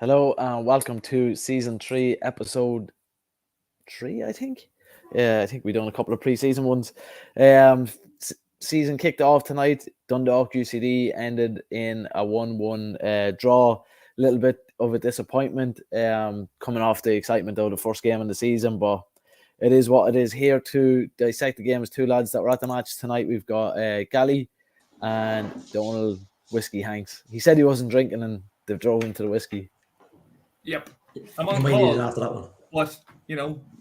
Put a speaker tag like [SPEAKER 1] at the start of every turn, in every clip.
[SPEAKER 1] Hello and welcome to season 3, episode 3, I think. Yeah, I think we've done a couple of pre-season ones. Season kicked off tonight. Dundalk UCD ended in a 1-1 draw. A little bit of a disappointment coming off the excitement of the first game of the season, but it is what it is. Here to dissect the game is two lads that were at the match tonight. We've got Gally and Donald Whiskey Hanks. He said he wasn't drinking and they've drove him to the whiskey.
[SPEAKER 2] Yep, I'm on
[SPEAKER 3] might
[SPEAKER 2] call.
[SPEAKER 3] need it after that one.
[SPEAKER 2] But you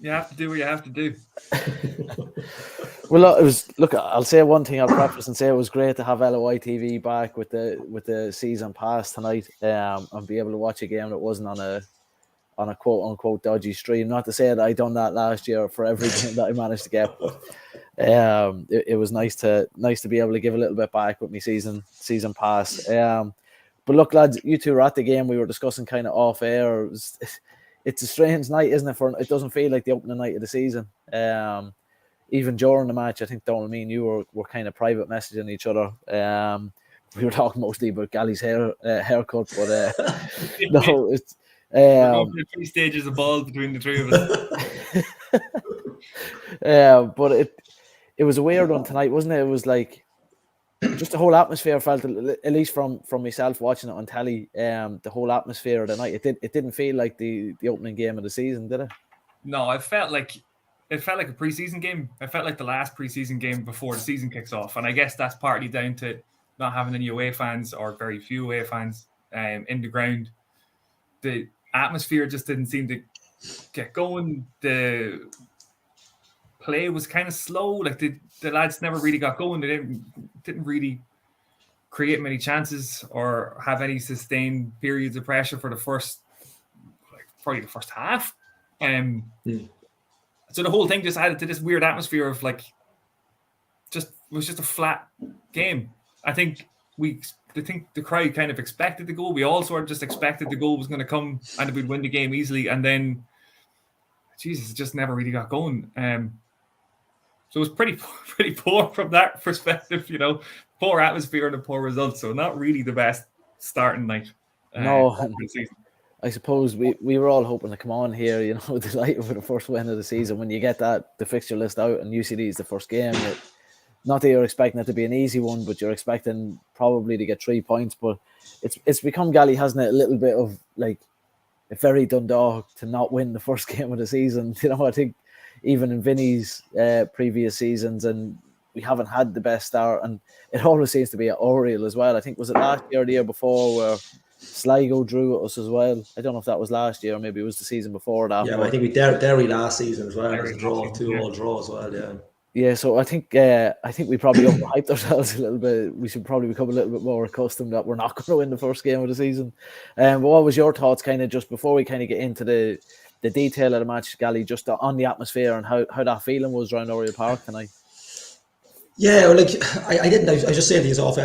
[SPEAKER 2] have to do what you have to do.
[SPEAKER 1] Well, I'll say one thing. I'll preface and say it was great to have LOI TV back with the season pass tonight, and be able to watch a game that wasn't on a quote unquote dodgy stream. Not to say that I done that last year for every game that I managed to get. It was nice to be able to give a little bit back with my season pass. But look, lads, you two were at the game. We were discussing kind of off air. It's a strange night, isn't it? It doesn't feel like the opening night of the season. Even during the match, I think Donald, me and you were kind of private messaging each other. We were talking mostly about Gally's haircut, but no, it's
[SPEAKER 2] We're 3 stages of balls between the three of us.
[SPEAKER 1] but it was a weird one tonight, wasn't it? It was like just the whole atmosphere felt, at least from myself watching it on telly, the whole atmosphere of the night. It didn't feel like the opening game of the season, did it?
[SPEAKER 2] No, it felt like a preseason game. It felt like the last preseason game before the season kicks off, and I guess that's partly down to not having any away fans or very few away fans in the ground. The atmosphere just didn't seem to get going. The play was kind of slow. Like the lads never really got going. They didn't really create many chances or have any sustained periods of pressure for the first, probably the first half. So the whole thing just added to this weird atmosphere of it was just a flat game. I think the crowd kind of expected the goal. We all sort of just expected the goal was going to come and we'd win the game easily. And then, Jesus, it just never really got going. So it was pretty poor from that perspective, poor atmosphere and a poor result. So not really the best starting night.
[SPEAKER 1] No, I suppose we were all hoping to come on here, delighted for the first win of the season. When you get the fixture list out and UCD is the first game, not that you're expecting it to be an easy one, but you're expecting probably to get 3 points. But it's become, Gally, hasn't it, a little bit of like a very Dundalk to not win the first game of the season. I think even in Vinny's previous seasons, and we haven't had the best start, and it always seems to be at Oriel as well. I think, was it last year or the year before where Sligo drew at us as well? I don't know if that was last year or maybe it was the season before that.
[SPEAKER 3] Yeah, I think we Derry last season as well. It was a draw, 2-2 draw as well, yeah.
[SPEAKER 1] Yeah, so I think we probably overhyped ourselves a little bit. We should probably become a little bit more accustomed that we're not going to win the first game of the season. But what was your thoughts kind of just before we kind of get into the detail of the match, Gally, just on the atmosphere and how that feeling was around Oriel Park tonight?
[SPEAKER 3] Yeah, well, I didn't. I was just saying things off.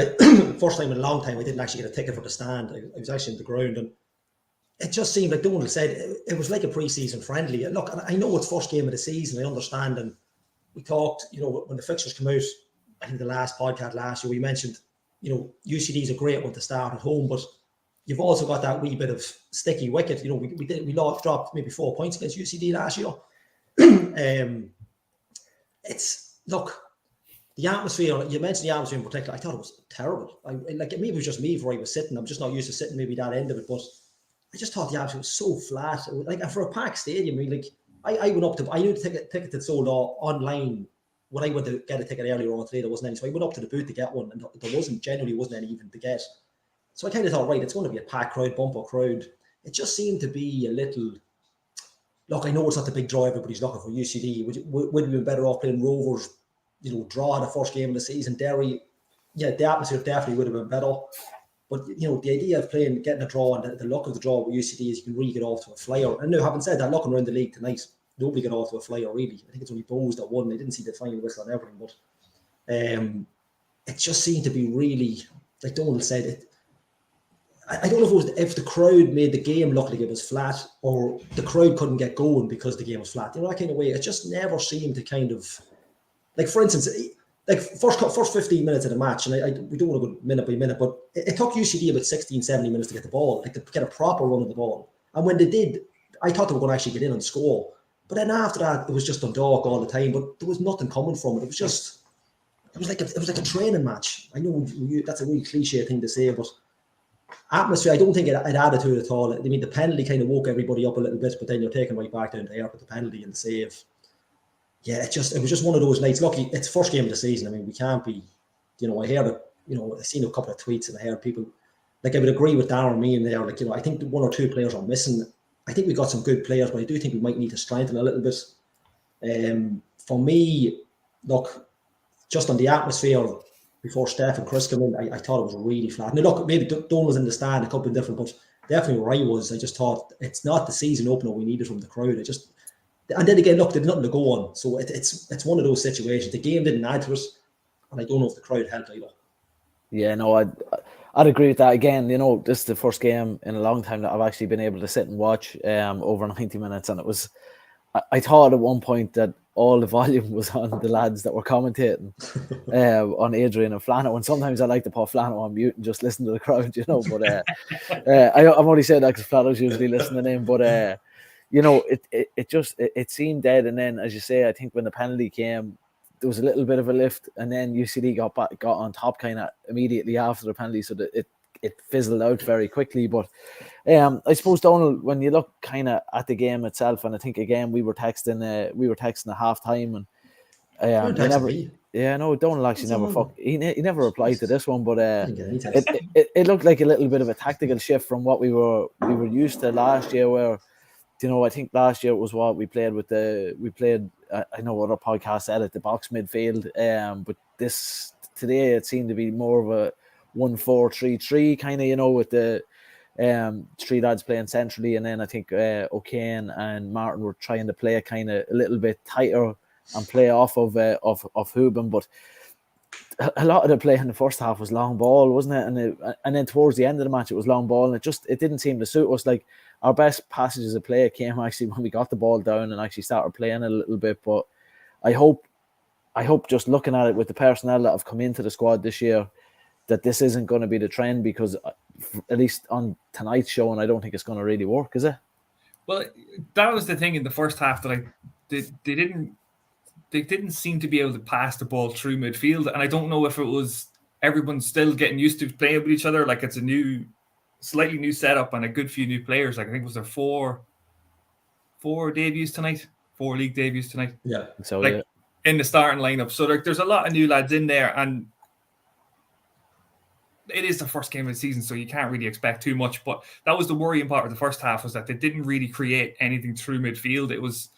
[SPEAKER 3] First time in a long time, I didn't actually get a ticket for the stand. I was actually in the ground, and it just seemed like Donald said it was like a pre-season friendly. Look, I know it's first game of the season. I understand, and we talked. When the fixtures come out, I think the last podcast last year we mentioned, UCD is a great one to start at home, but you've also got that wee bit of sticky wicket. We dropped maybe 4 points against UCD last year. The atmosphere, you mentioned the atmosphere in particular, I thought it was terrible. Maybe it was just me where I was sitting. I'm just not used to sitting maybe that end of it, but I just thought the atmosphere was so flat. And for a packed stadium, I went up to, I knew the ticket that sold online. When I went to get a ticket earlier on today, there wasn't any. So I went up to the booth to get one, and there wasn't any even to get. So I kind of thought, right, it's going to be a packed crowd, bumper crowd. It just seemed to be a little. Look, I know it's not the big draw everybody's looking for. UCD would we be better off playing Rovers? Draw the first game of the season. Derry, yeah, the atmosphere definitely would have been better. But the idea of getting a draw and the luck of the draw with UCD is you can really get off to a flyer. And now, having said that, looking around the league tonight, nobody got off to a flyer really. I think it's only Bowes that won. I didn't see the final whistle and everything, but it just seemed to be really, like Donald said, it. I don't know if the crowd made the game look like it was flat, or the crowd couldn't get going because the game was flat. That kind of way. It just never seemed to kind of. Like, for instance, like first 15 minutes of the match, and we don't want to go minute by minute, but it took UCD about 16, 17 minutes to get the ball, like to get a proper run of the ball. And when they did, I thought they were going to actually get in and score. But then after that, it was just Dundalk all the time, but there was nothing coming from it. It was like a training match. I know that's a really cliche thing to say, but atmosphere, I don't think it added to it at all. I mean, the penalty kind of woke everybody up a little bit, but then you're taken right back down to earth with the penalty and the save. Yeah, it was just one of those nights. Lucky, it's first game of the season. I mean, we can't be, I heard it, I've seen a couple of tweets and I heard people, like I would agree with Darren and me in there, like, I think one or two players are missing. I think we got some good players, but I do think we might need to strengthen a little bit. For me, look, just on the atmosphere before Steph and Chris came in, I thought it was really flat. Now, look, maybe Don was in the stand, a couple of different, but definitely where I was, I just thought it's not the season opener we needed from the crowd. And then again, look, there's nothing to go on. So it's one of those situations. The game didn't add to it, and I don't know if the crowd helped either.
[SPEAKER 1] Yeah, no, I'd agree with that. Again, this is the first game in a long time that I've actually been able to sit and watch over 90 minutes. And it was, I thought at one point that all the volume was on the lads that were commentating on Adrian and Flano. And sometimes I like to put Flano on mute and just listen to the crowd, But I'm only saying that because Flano's usually listening in. But, it seemed dead. And then, as you say, I think when the penalty came, there was a little bit of a lift, and then UCD got on top kind of immediately after the penalty, so that it fizzled out very quickly. But I suppose, Donald, when you look kind of at the game itself, and I think again we were texting at half time, and Donald actually he never replied to this one, but it looked like a little bit of a tactical shift from what we were used to last year, where I think last year it was what we played. I know other podcasts said it, the box midfield. But today it seemed to be more of a 1-4-3-3 kind of, with the three lads playing centrally, and then I think O'Kane and Martin were trying to play kind of a little bit tighter and play off of Hooben. But a lot of the play in the first half was long ball, wasn't it? And then towards the end of the match, it was long ball, and it didn't seem to suit us. Like, our best passages of play came actually when we got the ball down and actually started playing a little bit. But I hope just looking at it with the personnel that have come into the squad this year, that this isn't going to be the trend, because at least on tonight's show, and I don't think it's going to really work, is it?
[SPEAKER 2] Well, that was the thing in the first half, that they didn't seem to be able to pass the ball through midfield, and I don't know if it was everyone still getting used to playing with each other. Like, it's a slightly new setup and a good few new players. Like, I think it was there four debuts tonight, 4 league debuts tonight.
[SPEAKER 3] Yeah,
[SPEAKER 1] so
[SPEAKER 2] in the starting lineup. So there's a lot of new lads in there, and it is the first game of the season, so you can't really expect too much. But that was the worrying part of the first half, was that they didn't really create anything through midfield. There was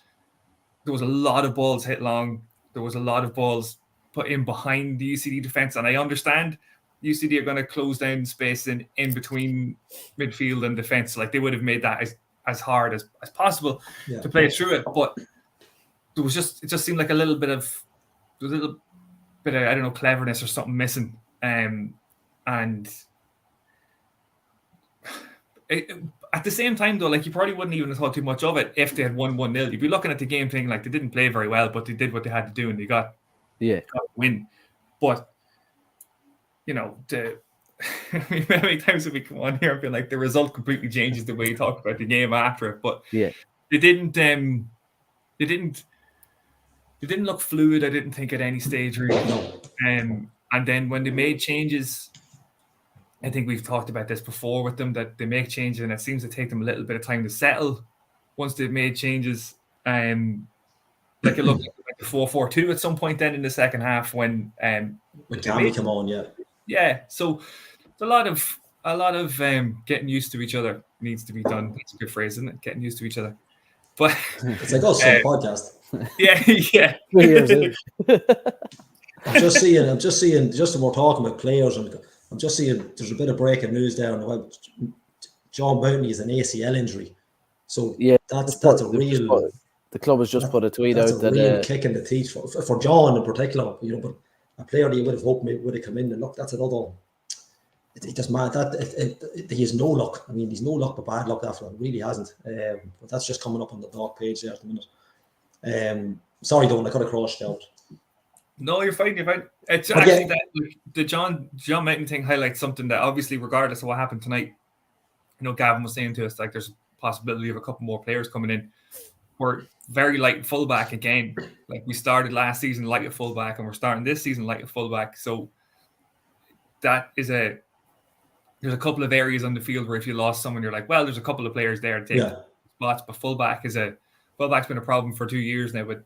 [SPEAKER 2] a lot of balls hit long. There was a lot of balls put in behind the UCD defense, and I understand UCD are going to close down space in between midfield and defense. Like, they would have made that as hard as possible to play through it. But it just seemed like a little bit of I don't know, cleverness or something missing. And at the same time, though, like, you probably wouldn't even have thought too much of it if they had won 1-0. You'd be looking at the game thinking, like, they didn't play very well, but they did what they had to do, and they got a win. But how many times have we come on here and been like, the result completely changes the way you talk about the game after it? But they didn't look fluid, I didn't think, at any stage, really. And then when they made changes, I think we've talked about this before with them, that they make changes and it seems to take them a little bit of time to settle once they've made changes. Like, it looked like the 4-4-2 at some point then in the second half when
[SPEAKER 3] Cammy come on,
[SPEAKER 2] yeah. So a lot of getting used to each other needs to be done. That's a good phrase, isn't it? Getting used to each other. But
[SPEAKER 3] it's like us on the podcast.
[SPEAKER 2] Yeah.
[SPEAKER 3] I'm just seeing, just when we're talking about players, and I'm just seeing there's a bit of breaking news there on the web. John Bounty is an ACL injury. So that's a real.
[SPEAKER 1] The club has just put a tweet out that
[SPEAKER 3] real kick in the teeth for John in particular. But a player that you would have hoped would have come in, and look, that's another. It just mad that he has no luck. I mean, he's no luck but bad luck after it. Really hasn't. But that's just coming up on the Dundalk page there at the minute. Sorry, Don, I got across out.
[SPEAKER 2] No, you're fine. You're fine. It's
[SPEAKER 3] But
[SPEAKER 2] actually
[SPEAKER 3] yeah.
[SPEAKER 2] that like, the John Mighton thing highlights something that obviously, regardless of what happened tonight, Gavin was saying to us like there's a possibility of a couple more players coming in. We're very light fullback again. Like we started last season light at fullback, and we're starting this season light at fullback. So that is there's a couple of areas on the field where if you lost someone, you're like, well, there's a couple of players there to take spots. But fullback's been a problem for 2 years now with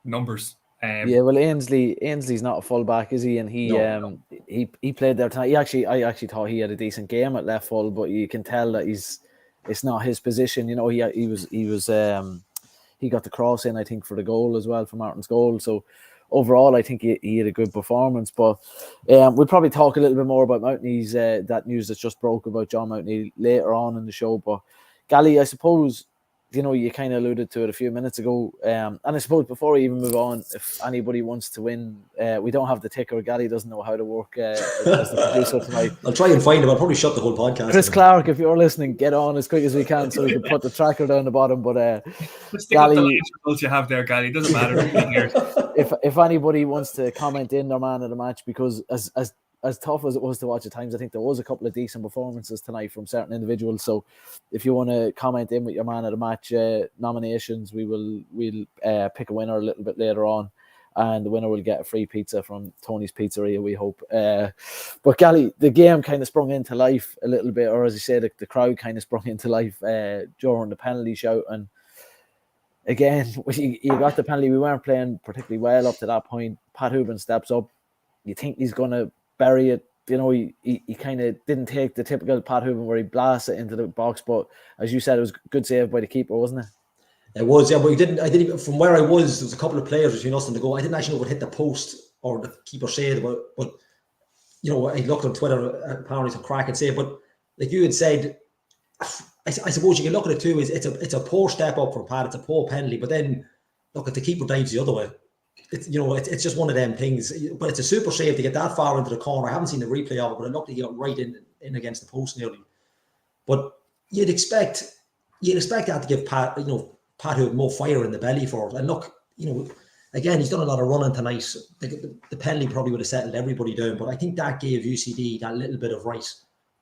[SPEAKER 2] numbers.
[SPEAKER 1] Yeah, well, Ainsley's not a fullback, is he? And he played there tonight. I actually thought he had a decent game at left full, but you can tell that it's not his position. You know, he got the cross in, I think, for the goal as well, for Martin's goal. So overall, I think he had a good performance. But we'll probably talk a little bit more about Mountney's that news that just broke about John Mountney later on in the show. But Gally, I suppose, you kind of alluded to it a few minutes ago. And I suppose before we even move on, if anybody wants to win, we don't have the ticker. Gally doesn't know how to work as the producer tonight.
[SPEAKER 3] I'll try and find him. I'll probably shut the whole podcast.
[SPEAKER 1] Chris Clark, if you're listening, get on as quick as we can so we can put the tracker down the bottom. But
[SPEAKER 2] stick up the last results you have there, Gally. It doesn't matter.
[SPEAKER 1] If anybody wants to comment in their man of the match, because as tough as it was to watch at times, I think there was a couple of decent performances tonight from certain individuals. So if you want to comment in with your man of the match nominations, we'll pick a winner a little bit later on, and the winner will get a free pizza from Tony's Pizzeria, we hope. But Gally, the game kind of sprung into life a little bit, or as you said, the crowd kind of sprung into life during the penalty shout. And again, you got the penalty. We weren't playing particularly well up to that point. Pat Hooban steps up. You think he's going to bury it. He kind of didn't take the typical Pat Hooban where he blasts it into the box, but as you said, it was a good save by the keeper, wasn't it?
[SPEAKER 3] It was, yeah, but I didn't even, from where I was, there was a couple of players between us and the goal. I didn't actually know what hit the post or the keeper said, but I looked on Twitter, apparently it's a cracking save, but like you had said, I suppose you can look at it too, it's a poor step up from Pat, it's a poor penalty, but then look at the keeper dives the other way. It's just one of them things, but it's a super save to get that far into the corner. I haven't seen the replay of it, but it looked like he got right in against the post nearly. But you'd expect that to give Pat Hooban more fire in the belly for it. And look, again, he's done a lot of running tonight. The penalty probably would have settled everybody down, but I think that gave UCD that little bit of right.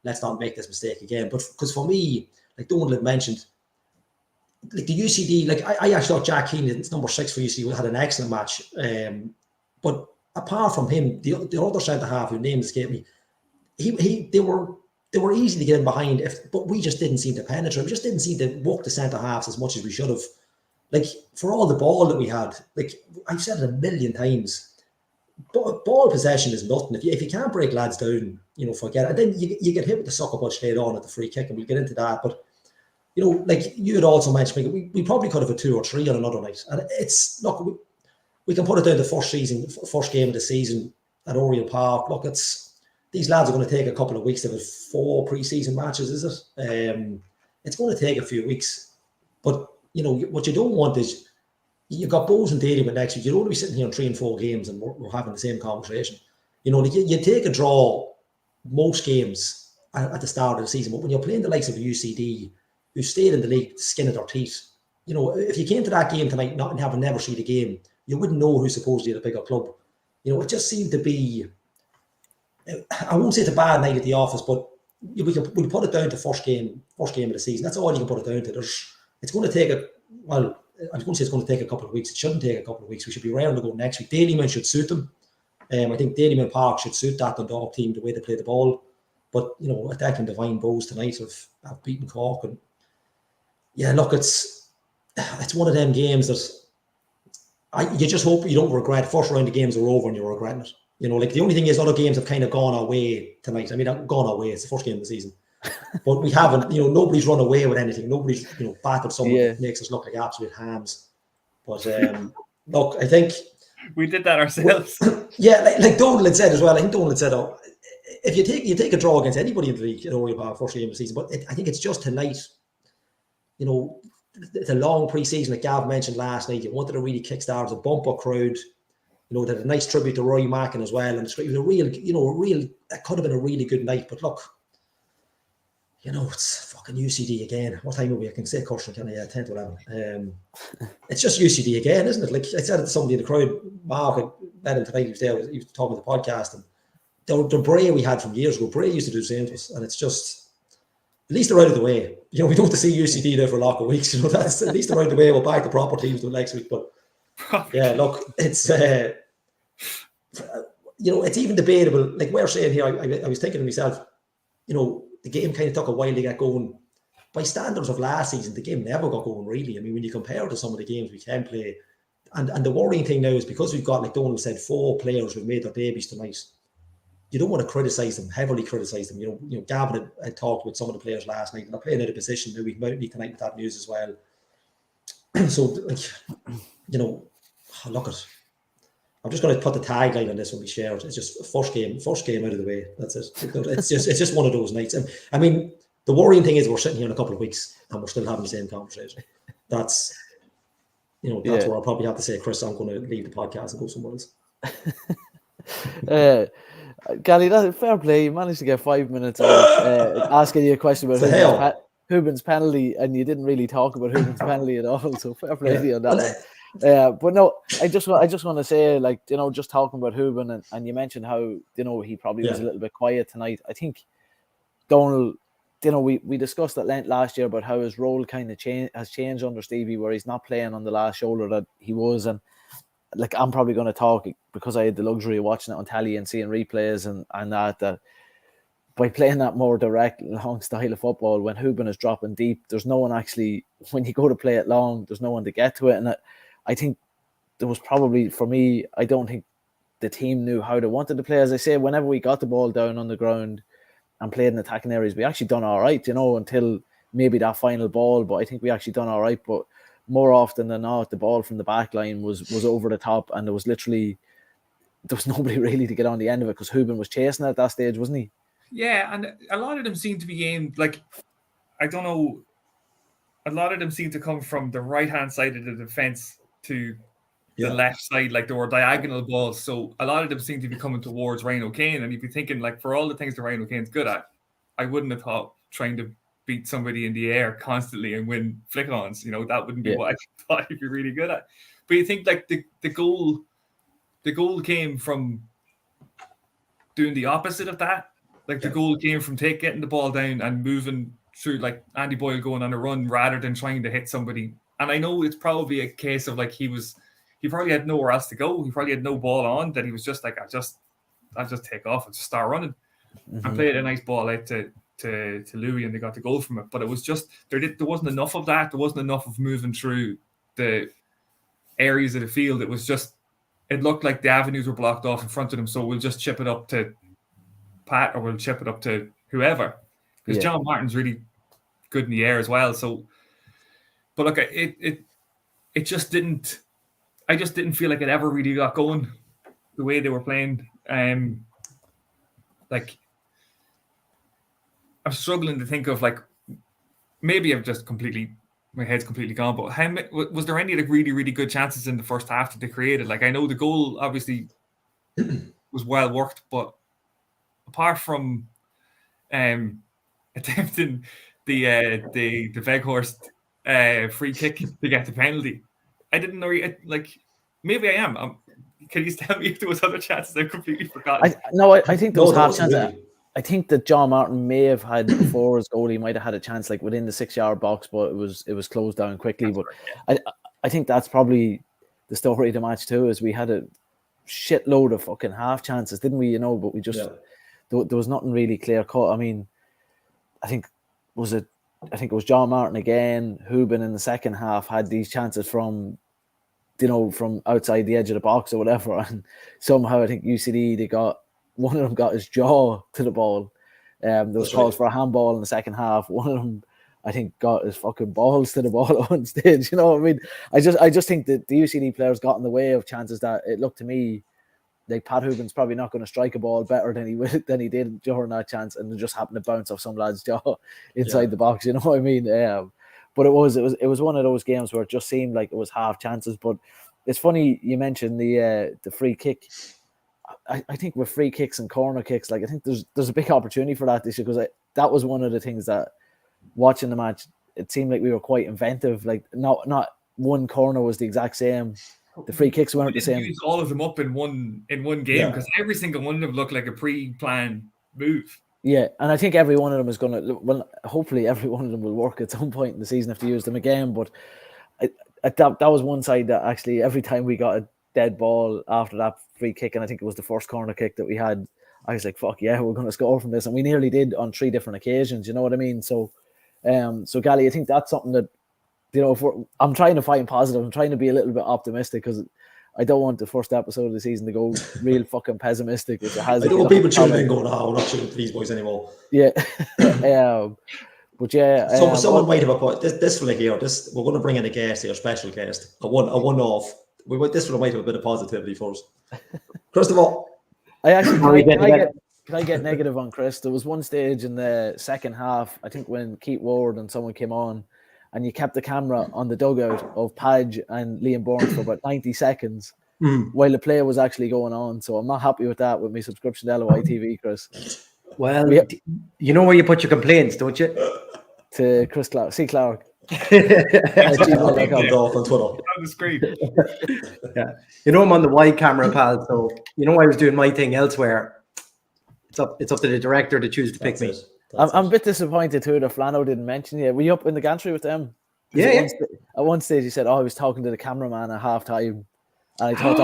[SPEAKER 3] Let's not make this mistake again. But because for me, like Donald had mentioned, like the UCD, like I actually thought Jack Keenan, it's number 6 for UCD, had an excellent match. But apart from him, the other centre half, whose name escaped me, they were easy to get in behind, but we just didn't seem to penetrate. We just didn't seem to work the centre halves as much as we should have. Like for all the ball that we had, like I've said it a million times, ball possession is nothing. If you can't break lads down, forget it. And then you get hit with the sucker punch later on at the free kick, and we'll get into that. But like you had also mentioned, we probably could have a 2 or 3 on another night. And it's, look, we can put it down to first game of the season at Oriel Park. Look, these lads are going to take a couple of weeks. They've had 4 pre-season matches, is it? It's going to take a few weeks. But, what you don't want is, you've got Bowes and Dalymount next week. You don't want to be sitting here on 3 and 4 games and we're having the same conversation. You take a draw most games at the start of the season, but when you're playing the likes of UCD, who stayed in the league skin of their teeth. If you came to that game tonight and having never seen the game, you wouldn't know who's supposedly at a bigger club. It just seemed to be, I won't say it's a bad night at the office, but we'll put it down to first game of the season. That's all you can put it down to. It's going to take I was going to say it's going to take a couple of weeks. It shouldn't take a couple of weeks. We should be raring to go next week. Dalymount should suit them. I think Dalymount Park should suit that Dundalk team, the way they play the ball. But, attacking Divine Bowes tonight have beaten Cork. And yeah, look, it's one of them games that you just hope you don't regret. First round of games are over and you're regretting it. Like the only thing is other games have kind of gone our way tonight. I mean, gone our way. It's the first game of the season. But we haven't, nobody's run away with anything. Nobody's, battered someone that makes us look like absolute hams. But look, I think
[SPEAKER 2] we did that ourselves.
[SPEAKER 3] Yeah, like Donald had said as well. I think Donald had said, if you take a draw against anybody in the league at Oriel Park first game of the season, but I think it's just tonight. It's a long pre-season that Gav mentioned last night. You wanted to really kickstart a bumper crowd. They had a nice tribute to Roy Mackin as well, and it was a real, it could have been a really good night. But look, it's fucking UCD again. What time are we? I can say caution, can I? Yeah, 10 to 11. It's just UCD again, isn't it? Like I said to somebody in the crowd, Mark, met him tonight. He was there. He was talking to the podcast, and the Bray we had from years ago. Bray used to do the same to us, and it's just at least they're out of the way. You know, we don't have to see UCD there for a lot of weeks. You know, that's at least they're out of the way. We're back to proper teams till next week. But yeah, look, it's you know, it's even debatable. Like we're saying here, I was thinking to myself, you know, the game kind of took a while to get going. By standards of last season, the game never got going, really. I mean, when you compare to some of the games we can play, and the worrying thing now is because we've got, like Donald said, 4 players who've made their debuts tonight, you don't want to criticise them, heavily criticise them. You know, Gavin had talked with some of the players last night, and they're playing out of position. Maybe we might need tonight with that news as well. So, like, you know, look at. I'm just going to put the tagline on this when we share it. It's just first game out of the way. That's it. It's just one of those nights. And I mean, the worrying thing is we're sitting here in a couple of weeks and we're still having the same conversation. That's, you know, that's where I'll probably have to say, Chris, I'm going to leave the podcast and go somewhere else.
[SPEAKER 1] Gally, that's fair play. You managed to get 5 minutes out asking you a question about Hubin's penalty, and you didn't really talk about Hubin's penalty at all. So fair play to you on that one. But no, I just want to say, like, you know, just talking about Hubin, and you mentioned how, you know, he probably was a little bit quiet tonight. I think Donald, you know, we discussed at length last year about how his role kind of has changed under Stevie, where he's not playing on the last shoulder that he was. And like, I'm probably going to talk because I had the luxury of watching it on telly and seeing replays and that by playing that more direct, long style of football, when Hubin is dropping deep, there's no one actually, when you go to play it long, there's no one to get to it. And I think there was probably, for me, I don't think the team knew how they wanted to play. As I say, whenever we got the ball down on the ground and played in attacking areas, we actually done all right, you know, until maybe that final ball. But I think we actually done all right. But more often than not, the ball from the back line was over the top, and there was nobody really to get on the end of it because Hubin was chasing at that stage, wasn't he?
[SPEAKER 2] Yeah, and a lot of them seem to be aimed, like, I don't know, a lot of them seem to come from the right-hand side of the defence to the left side, like there were diagonal balls. So a lot of them seem to be coming towards Ryan O'Kane, and you'd be thinking, like, for all the things that Ryan O'Kane's good at, I wouldn't have thought trying to beat somebody in the air constantly and win flick-ons, you know, that wouldn't be what I thought he'd be really good at. But you think, like, the goal came from doing the opposite of that. Like, the goal came from getting the ball down and moving through, like Andy Boyle going on a run rather than trying to hit somebody. And I know it's probably a case of, like, he probably had nowhere else to go. He probably had no ball on, that he was just like, I'll just take off and just start running. And played a nice ball out to Louis, and they got the goal from it. But it was just, there wasn't enough of that. There wasn't enough of moving through the areas of the field. It was just, it looked like the avenues were blocked off in front of them. So we'll just chip it up to Pat, or we'll chip it up to whoever, because John Martin's really good in the air as well. So, but look, it just didn't. I just didn't feel like it ever really got going the way they were playing. Like, I'm struggling to think of, like, maybe I've just my head's completely gone. But was there any, like, really, really good chances in the first half that they created? Like, I know the goal obviously was well worked, but apart from attempting the Veghorst free kick to get the penalty, I didn't know. Like, maybe I am. Can you tell me if there was other chances I've completely forgotten?
[SPEAKER 1] I think there was half chance. Really. I think that John Martin may have had, before his goal, he might have had a chance, like, within the 6-yard box, but it was closed down quickly. But I think that's probably the story of the match too, is we had a shitload of fucking half chances, didn't we? You know, but we just there was nothing really clear cut. I mean, I think it was John Martin again. Hubin in the second half had these chances from, you know, from outside the edge of the box or whatever, and somehow I think UCD, one of them got his jaw to the ball. There was calls for a handball in the second half. One of them, I think, got his fucking balls to the ball at one stage. You know what I mean? I just think that the UCD players got in the way of chances that it looked to me like Pat Hubin's probably not going to strike a ball better than he did during that chance, and it just happened to bounce off some lad's jaw inside the box. You know what I mean? But it was one of those games where it just seemed like it was half chances. But it's funny you mentioned the free kick. I think with free kicks and corner kicks, like, I think there's a big opportunity for that this year, because that was one of the things that, watching the match, it seemed like we were quite inventive. Like, not one corner was the exact same the free kicks weren't the
[SPEAKER 2] didn't
[SPEAKER 1] same.
[SPEAKER 2] use all of them up in one game because every single one of them looked like a pre-planned move.
[SPEAKER 1] Yeah, and I think every one of them is going to. Well, hopefully every one of them will work at some point in the season if they use them again. But that was one side that actually every time we got a dead ball after that free kick, and I think it was the first corner kick that we had, I was like, "Fuck yeah, we're going to score from this," and we nearly did on 3 different occasions. You know what I mean? So, Gally, I think that's something that I'm trying to find positive. I'm trying to be a little bit optimistic because I don't want the first episode of the season to go real fucking pessimistic, which it has.
[SPEAKER 3] I don't want people tuning in going, "Oh, we're not shooting for these boys anymore."
[SPEAKER 1] Yeah, but yeah,
[SPEAKER 3] someone might have a point. This fella here, we're going to bring in a guest here, a special guest, a one-off. This one might have a bit of positivity for us. First of all,
[SPEAKER 1] can I get negative on Chris? There was one stage in the second half, I think, when Keith Ward and someone came on, and you kept the camera on the dugout of Padge and Liam Burns for about 90 seconds while the play was actually going on. So I'm not happy with that with my subscription to LOI TV, Chris.
[SPEAKER 4] Well, you know where you put your complaints, don't you?
[SPEAKER 1] To Chris Clark. C. Clark.
[SPEAKER 3] on
[SPEAKER 2] the screen.
[SPEAKER 4] Yeah. You know I'm on the wide camera, pal, so you know I was doing my thing elsewhere. It's up to the director to choose to pick me.
[SPEAKER 1] I'm a bit disappointed too that Flano didn't mention you. Were you up in the gantry with them?
[SPEAKER 4] Yeah.
[SPEAKER 1] At one stage he said, "Oh, I was talking to the cameraman at half time." And I thought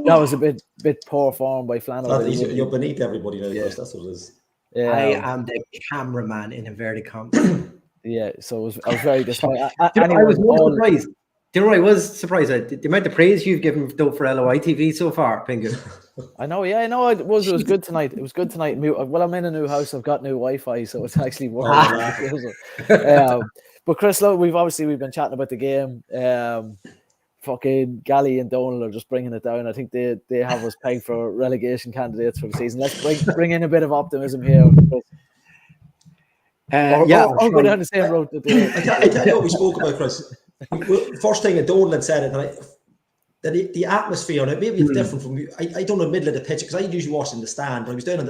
[SPEAKER 1] that was a bit poor form by Flano.
[SPEAKER 3] You're beneath everybody now, Chris. That's what it is.
[SPEAKER 1] Yeah,
[SPEAKER 4] I am the cameraman in inverted commas.
[SPEAKER 1] Yeah, so I was very disappointed.
[SPEAKER 4] I was surprised. Do you know what I was surprised at? The amount of praise you've given though for LOI TV so far, Pingu.
[SPEAKER 1] I know, it was good tonight. It was good tonight. Well, I'm in a new house. I've got new Wi-Fi, so it's actually working. But Chris, look, we've been chatting about the game. Fucking Gally and Donald are just bringing it down. I think they have us pegged for relegation candidates for the season. Let's bring in a bit of optimism here. Or go down the same road.
[SPEAKER 3] I tell you what we spoke about, Chris. First thing, Donald had said it, that the atmosphere, and maybe it's different from you. I don't know the middle of the pitch because I usually watch in the stand, but I was down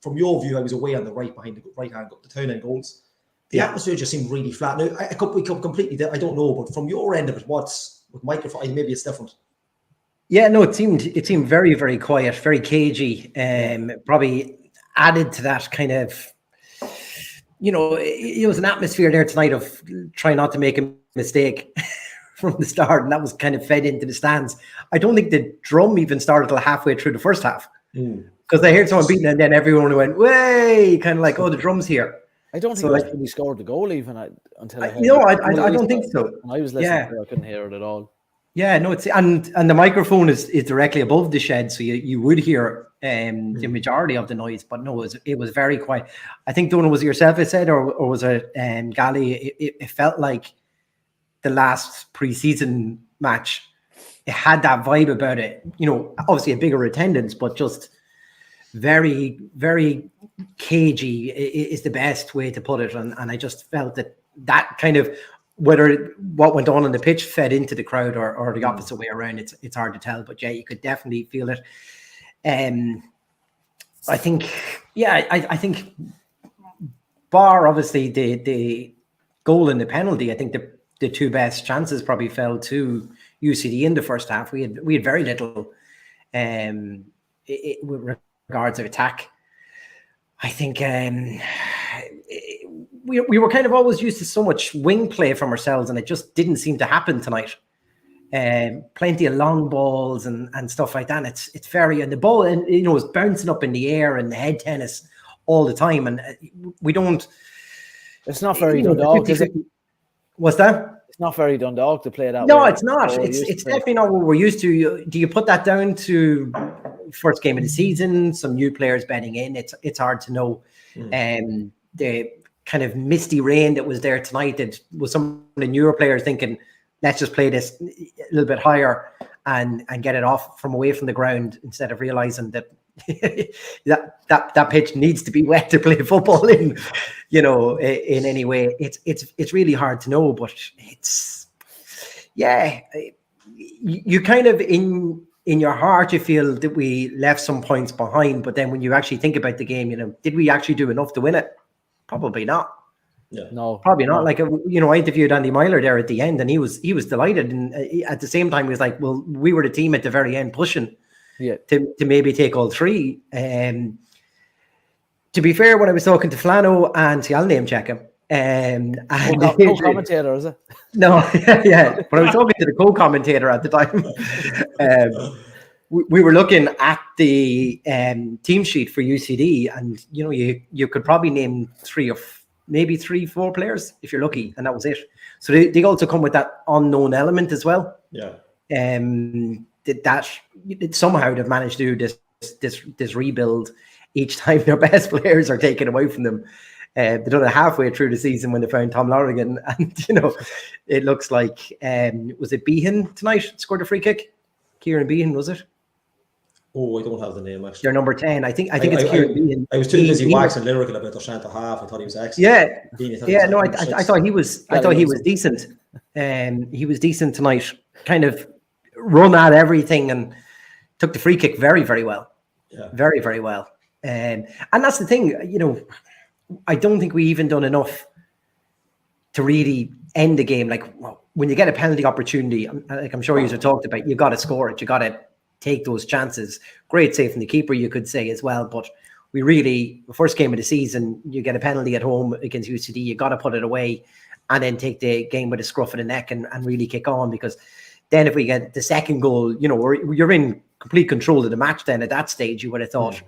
[SPEAKER 3] from your view, I was away on the right behind the right hand, the town end goals. The atmosphere just seemed really flat. Now, we come completely. I don't know, but from your end of it, what's with microphone? Maybe it's different.
[SPEAKER 4] Yeah, no, it seemed very, very quiet, very cagey. Probably added to that kind of, it was an atmosphere there tonight of trying not to make a mistake from the start, and that was kind of fed into the stands. I don't think the drum even started till halfway through the first half because I heard someone beating, and then everyone went, "Way!" kind of like, "Oh, the drum's here."
[SPEAKER 1] I don't think that's when we scored the goal even until I
[SPEAKER 4] don't think so.
[SPEAKER 1] I was listening to it, I couldn't hear it at all.
[SPEAKER 4] Yeah, no, it's and the microphone is directly above the shed, so you would hear the majority of the noise, but no, it was very quiet. I think, Donald, was it yourself it said, or was it Gally? It felt like the last pre-season match. It had that vibe about it. Obviously a bigger attendance, but just very, very cagey is the best way to put it. And I just felt that kind of, whether what went on the pitch fed into the crowd or the opposite way around, it's hard to tell. But yeah, you could definitely feel it. I think bar obviously the goal and the penalty, I think the two best chances probably fell to UCD in the first half. We had very little with regards to attack. I think we were kind of always used to so much wing play from ourselves, and it just didn't seem to happen tonight. Plenty of long balls and stuff like that. And it's very, and the ball, and it's bouncing up in the air and the head tennis all the time, and we don't.
[SPEAKER 1] It's not very Dundalk, is it?
[SPEAKER 4] What's that?
[SPEAKER 1] It's not very Dundalk to play that way.
[SPEAKER 4] No, it's not. It's definitely not what we're used to. Do you put that down to first game of the season, some new players betting in? It's hard to know. The kind of misty rain that was there tonight, that was some of the newer players thinking, let's just play this a little bit higher and get it off from away from the ground, instead of realizing that that pitch needs to be wet to play football in, in any way. It's really hard to know, but you kind of in your heart you feel that we left some points behind, but then when you actually think about the game, did we actually do enough to win it? Probably not.
[SPEAKER 1] No,
[SPEAKER 4] Probably not.
[SPEAKER 1] no.
[SPEAKER 4] Like, I interviewed Andy Myler there at the end, and he was delighted. And at the same time, he was like, "Well, we were the team at the very end pushing to maybe take all three." To be fair, when I was talking to Flano, and see, I'll name check him. And
[SPEAKER 1] no commentator, is it?
[SPEAKER 4] No, yeah. When I was talking to the co-commentator at the time, we were looking at the team sheet for UCD, and you could probably name 4 players if you're lucky, and that was it. So they also come with that unknown element as well.
[SPEAKER 3] Yeah.
[SPEAKER 4] That somehow they've managed to do this rebuild each time their best players are taken away from them. They've done it halfway through the season when they found Tom Lorigan, and it looks like was it Behan tonight scored a free kick? Kieran Behan, was it?
[SPEAKER 3] Oh, I don't have the name actually.
[SPEAKER 4] They're number 10. I think it's Kieran Behan.
[SPEAKER 3] I was too busy waxing lyrical about their centre half. I thought he was excellent.
[SPEAKER 4] I thought he was. I thought he was decent. He was decent tonight. Kind of run at everything and took the free kick very, very well.
[SPEAKER 3] Yeah.
[SPEAKER 4] Very, very well. And that's the thing. I don't think we even done enough to really end the game. Like, when you get a penalty opportunity, like I'm sure you have talked about, you got to score it. You got to take those chances. Great save from the keeper, you could say as well. But we really, the first game of the season, you get a penalty at home against UCD, you got to put it away and then take the game with a scruff of the neck and really kick on. Because then if we get the second goal, you're in complete control of the match then at that stage, you would have thought.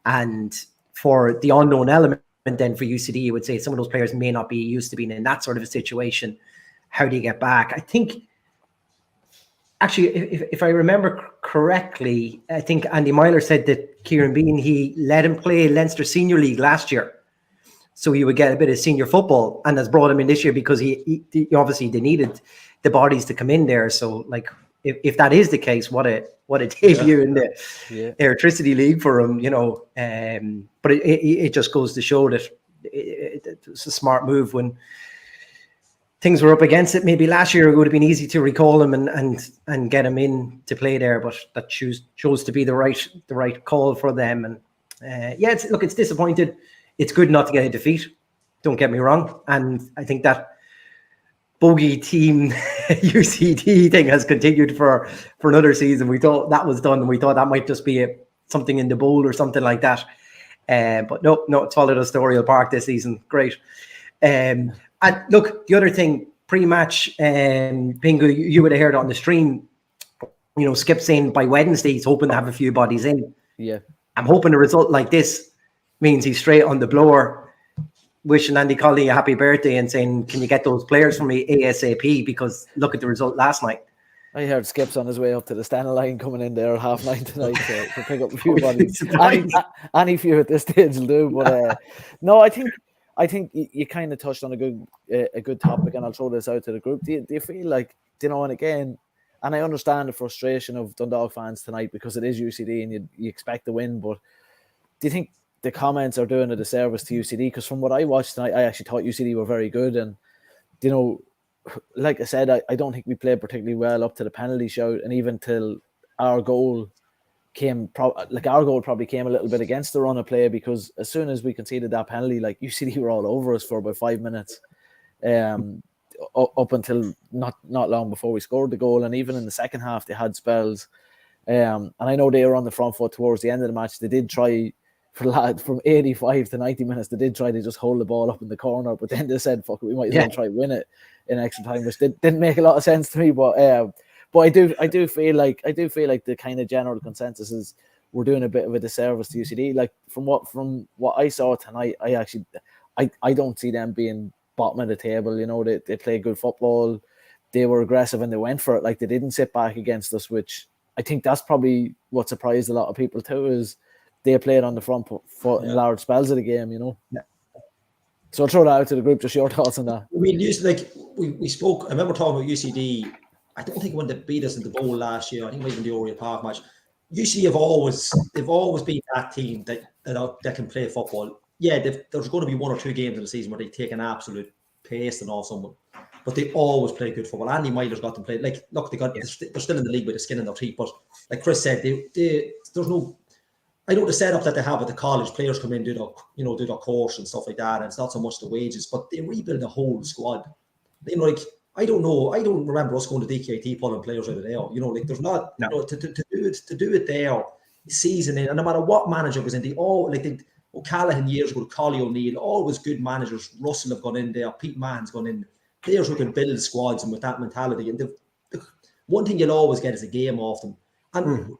[SPEAKER 4] And for the unknown element, and then for UCD, you would say some of those players may not be used to being in that sort of a situation. How do you get back? I think, actually, if I remember correctly, I think Andy Myler said that Kieran Behan, he let him play Leinster Senior League last year. So he would get a bit of senior football, and has brought him in this year because he obviously they needed the bodies to come in there. So, like, if that is the case, what a debut in the Electricity League for him, but it just goes to show that it's a smart move. When things were up against it, maybe last year it would have been easy to recall him and get him in to play there, but that chose to be the right call for them. And it's disappointed. It's good not to get a defeat. Don't get me wrong, and I think that bogey team UCD thing has continued for another season. We thought that was done, and we thought that might just be something in the bowl or something like that. But no, it's followed us to Oriel Park this season. Great. And look, the other thing, pre-match, Pingu, you would have heard on the stream, Skip saying by Wednesday he's hoping to have a few bodies in.
[SPEAKER 1] Yeah.
[SPEAKER 4] I'm hoping a result like this means he's straight on the blower, wishing Andy Colley a happy birthday and saying, can you get those players for me ASAP? Because look at the result last night.
[SPEAKER 1] I heard Skip's on his way up to the standing line coming in there 9:30 tonight to pick up a few bodies. Any few at this stage will do. But no, I think you kind of touched on a good topic, and I'll throw this out to the group. Do you feel like, and again, and I understand the frustration of Dundalk fans tonight because it is UCD and you expect to win, but do you think the comments are doing a disservice to UCD? Because from what I watched tonight, I actually thought UCD were very good. And, like I said, I don't think we played particularly well up to the penalty shout. And even till our goal came, our goal probably came a little bit against the run of play, because as soon as we conceded that penalty, like, UCD were all over us for about 5 minutes. Up until not long before we scored the goal. And even in the second half, they had spells. And I know they were on the front foot towards the end of the match. They did try, from 85 to 90 minutes, they did try to just hold the ball up in the corner, but then they said, fuck it, we might as well try win it in extra time, which didn't make a lot of sense to me. But I do feel like the kind of general consensus is we're doing a bit of a disservice to UCD. Like, from what I saw tonight, I don't see them being bottom of the table. They play good football, they were aggressive and they went for it. Like, they didn't sit back against us, which I think that's probably what surprised a lot of people too, is they played on the front foot in large spells of the game, Yeah. So I'll throw that out to the group. Just your thoughts on that.
[SPEAKER 3] We spoke. I remember talking about UCD. I don't think when they beat us in the bowl last year, I think maybe in the Oriel Park match. UCD have always been that team that can play football. Yeah, there's going to be 1 or 2 games in the season where they take an absolute pasting off someone, but they always play good football. Andy Myler's got them play. Like, look, they're still in the league with the skin in their teeth. But like Chris said, there's no I know the setup that they have at the college, players come in, do their course and stuff like that, and it's not so much the wages, but they rebuild the whole squad. Like, I don't know. I don't remember us going to DKT pulling players out of there. Like there's not, to do it there, season in, and no matter what manager was in, O'Callaghan years ago, Collie O'Neill, always good managers. Russell have gone in there, Pete Mann's gone in. Players who can build squads and with that mentality. And the one thing you'll always get is a game off them. And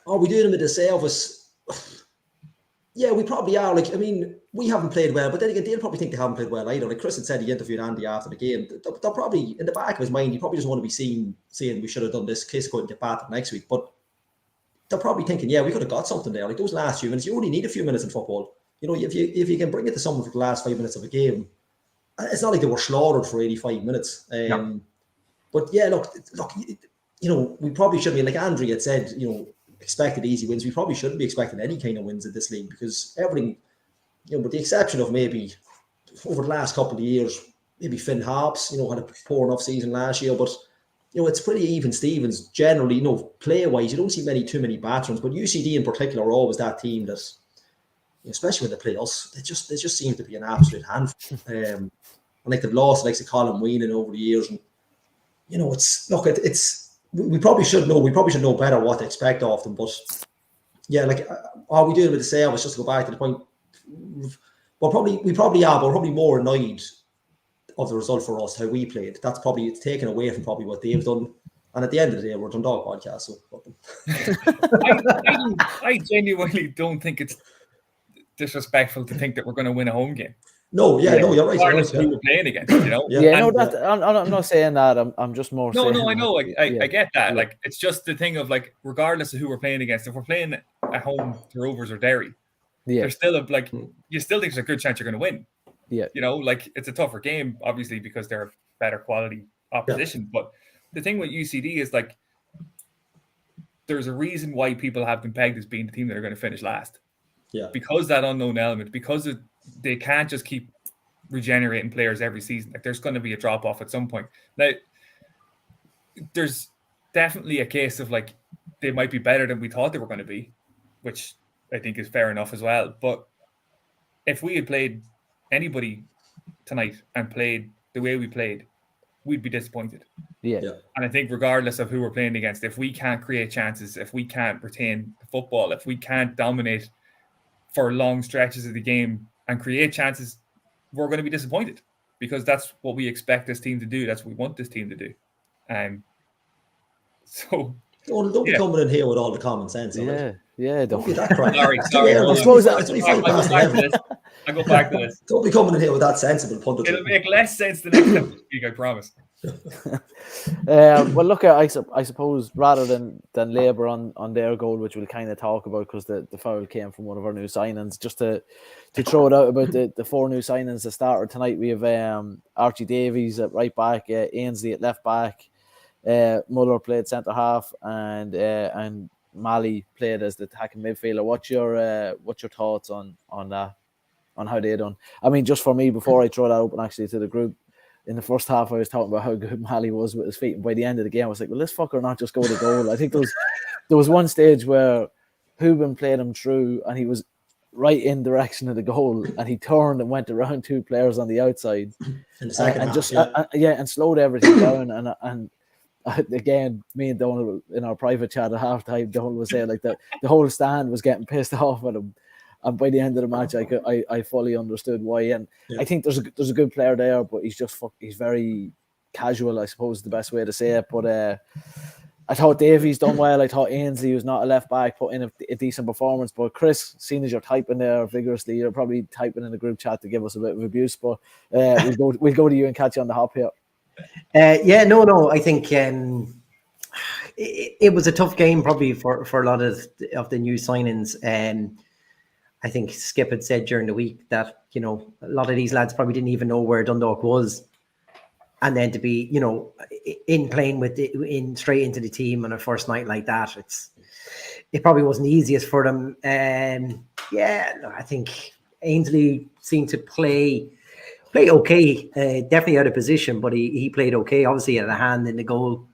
[SPEAKER 3] are we doing them a disservice? Yeah, we probably are. Like, I mean, we haven't played well, but then again, they'll probably think they haven't played well either. Like Chris had said, he interviewed Andy after the game. They'll probably, in the back of his mind, he probably just want to be saying we should have done this, case couldn't get battered next week. But they're probably thinking, yeah, we could have got something there. Like those last few minutes, you only need a few minutes in football. If you can bring it to someone for the last 5 minutes of a game, it's not like they were slaughtered for 85 minutes. But yeah, look, we probably should be, like Andrew had said, expected easy wins. We probably shouldn't be expecting any kind of wins in this league because everything, with the exception of maybe over the last couple of years, maybe Finn Harps, had a poor enough season last year, but it's pretty even Stevens generally, play-wise, you don't see too many batterings, but UCD in particular are always that team that, especially when they play us, they just seem to be an absolute handful. And like they've lost like Colin Whelan over the years, and we probably should know better what to expect of them. But yeah, like are we doing with the service? Just to go back to the point, we probably are, but we're probably more annoyed of the result for us, how we played. That's probably, it's taken away from probably what they've done. And at the end of the day, we're a Dundalk podcast, so fuck them.
[SPEAKER 2] I genuinely don't think it's disrespectful to think that we're going to win a home game.
[SPEAKER 3] No, you're right.
[SPEAKER 2] Regardless of who we're playing against,
[SPEAKER 1] I'm not saying that. I'm just more.
[SPEAKER 2] No, I know. I get that. Yeah. Like, it's just the thing of like, regardless of who we're playing against, if we're playing at home to Rovers or Derry, there's still you still think there's a good chance you're going to win.
[SPEAKER 1] Yeah,
[SPEAKER 2] like it's a tougher game, obviously, because they're a better quality opposition. Yeah. But the thing with UCD is like, there's a reason why people have them pegged as being the team that are going to finish last.
[SPEAKER 3] Yeah,
[SPEAKER 2] because that unknown element, because they can't just keep regenerating players every season. Like, there's going to be a drop off at some point. Now, there's definitely a case of like they might be better than we thought they were going to be, which I think is fair enough as well. But if we had played anybody tonight and played the way we played, we'd be disappointed.
[SPEAKER 1] Yeah.
[SPEAKER 2] And I think regardless of who we're playing against, if we can't create chances, if we can't retain the football, if we can't dominate for long stretches of the game and create chances, we're going to be disappointed, because that's what we expect this team to do. That's what we want this team to do. So
[SPEAKER 3] don't be coming in here with all the common sense.
[SPEAKER 1] Don't
[SPEAKER 3] be that crazy.
[SPEAKER 2] Sorry.
[SPEAKER 3] I suppose that's
[SPEAKER 2] I go back to this.
[SPEAKER 3] Don't be coming in here with that sensible punditry.
[SPEAKER 2] It'll make less sense the next time we speak, I promise.
[SPEAKER 1] Well, look, I suppose rather than labour on their goal, which we'll kind of talk about because the foul came from one of our new signings, just to throw it out about the four new signings that started tonight. We have Archie Davies at right back, Ainsley at left back, Muller played centre half, and Mali played as the attacking midfielder. What's your thoughts on that, on how they done? I mean, just for me, before I throw that open actually to the group, in the first half I was talking about how good Mali was with his feet, and by the end of the game I was like, well, this fucker not just go to goal. I think there was one stage where Hubin played him through and he was right in direction of the goal, and he turned and went around two players on the outside
[SPEAKER 3] in the second half,
[SPEAKER 1] and slowed everything down. And again, me and Donald in our private chat at halftime, Donald was saying like the whole stand was getting pissed off at him, and by the end of the match I fully understood why. And I think there's a good player there, but he's very casual, I suppose is the best way to say it. But I thought Davies done well. I thought Ainsley, who's not a left back, put in a decent performance. But Chris, seeing as you're typing there vigorously, you're probably typing in the group chat to give us a bit of abuse. But we'll go to you and catch you on the hop here.
[SPEAKER 4] I think it was a tough game probably for a lot of the new signings. I think Skip had said during the week that, a lot of these lads probably didn't even know where Dundalk was. And then to be, in playing in straight into the team on a first night like that, it probably wasn't the easiest for them. I think Ainsley seemed to play okay, definitely out of position, but he played okay. Obviously, had a hand in the goal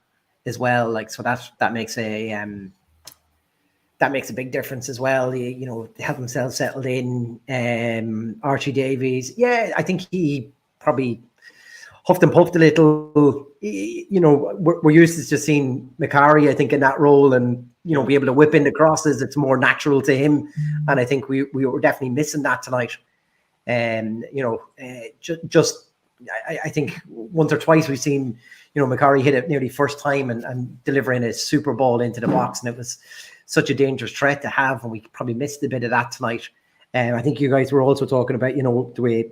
[SPEAKER 4] as well. Like, so that makes that makes a big difference as well. You know, they have themselves settled in. Archie Davies, yeah, I think he probably huffed and puffed a little. You know, we're used to just seeing Macari, I think, in that role, and you know, be able to whip in the crosses. It's more natural to him, and I think we were definitely missing that tonight. And you know, I think once or twice we've seen, you know, Macari hit it nearly first time and delivering a super ball into the box, and it was such a dangerous threat to have, and we probably missed a bit of that tonight. I think you guys were also talking about, you know, the way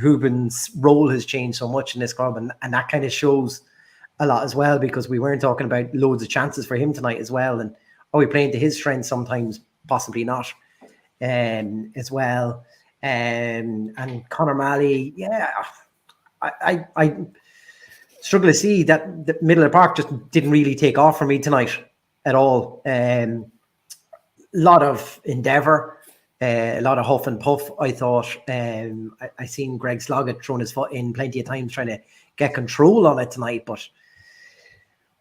[SPEAKER 4] Hubin's role has changed so much in this club, and that kind of shows a lot as well, because we weren't talking about loads of chances for him tonight as well, and are we playing to his strengths? Sometimes possibly not, as well. And Conor Malley, yeah, I struggle to see that the middle of the park just didn't really take off for me tonight at all. A lot of endeavour, a lot of huff and puff, I thought. I seen Greg Sloggett throwing his foot in plenty of times trying to get control on it tonight, but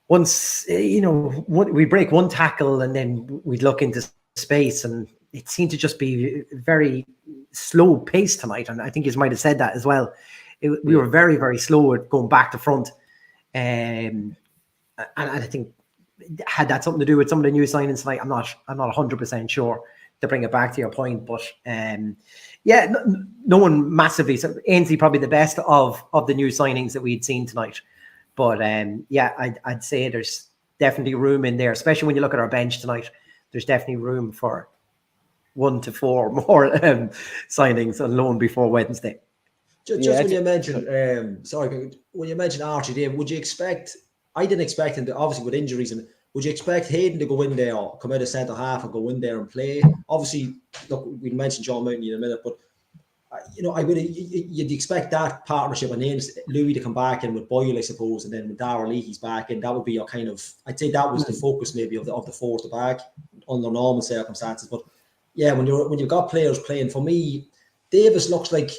[SPEAKER 4] once, you know, we break one tackle and then we'd look into space, and it seemed to just be very slow pace tonight, and I think you might have said that as well. We were very, very slow at going back to front, and I think had that something to do with some of the new signings tonight? I'm not 100% sure, to bring it back to your point, but yeah, no one massively. So Ainsley probably the best of the new signings that we'd seen tonight, but yeah, I'd say there's definitely room in there, especially when you look at our bench tonight. There's definitely room for 1 to 4 more signings on loan before Wednesday.
[SPEAKER 3] Just when you mentioned, when you mentioned Archie Davies, would you expect? I didn't expect him to, obviously with injuries, and would you expect Hayden to go in there, or come out of centre half and go in there and play? Obviously, look, we mentioned John Mountain in a minute, but you know, you'd expect that partnership, and then Louis to come back in with Boyle, I suppose, and then with Darragh Leahy's back in. That would be your kind of, I'd say that was the focus maybe of the four at the back under normal circumstances. But yeah, when you've got players playing, for me, Davis looks like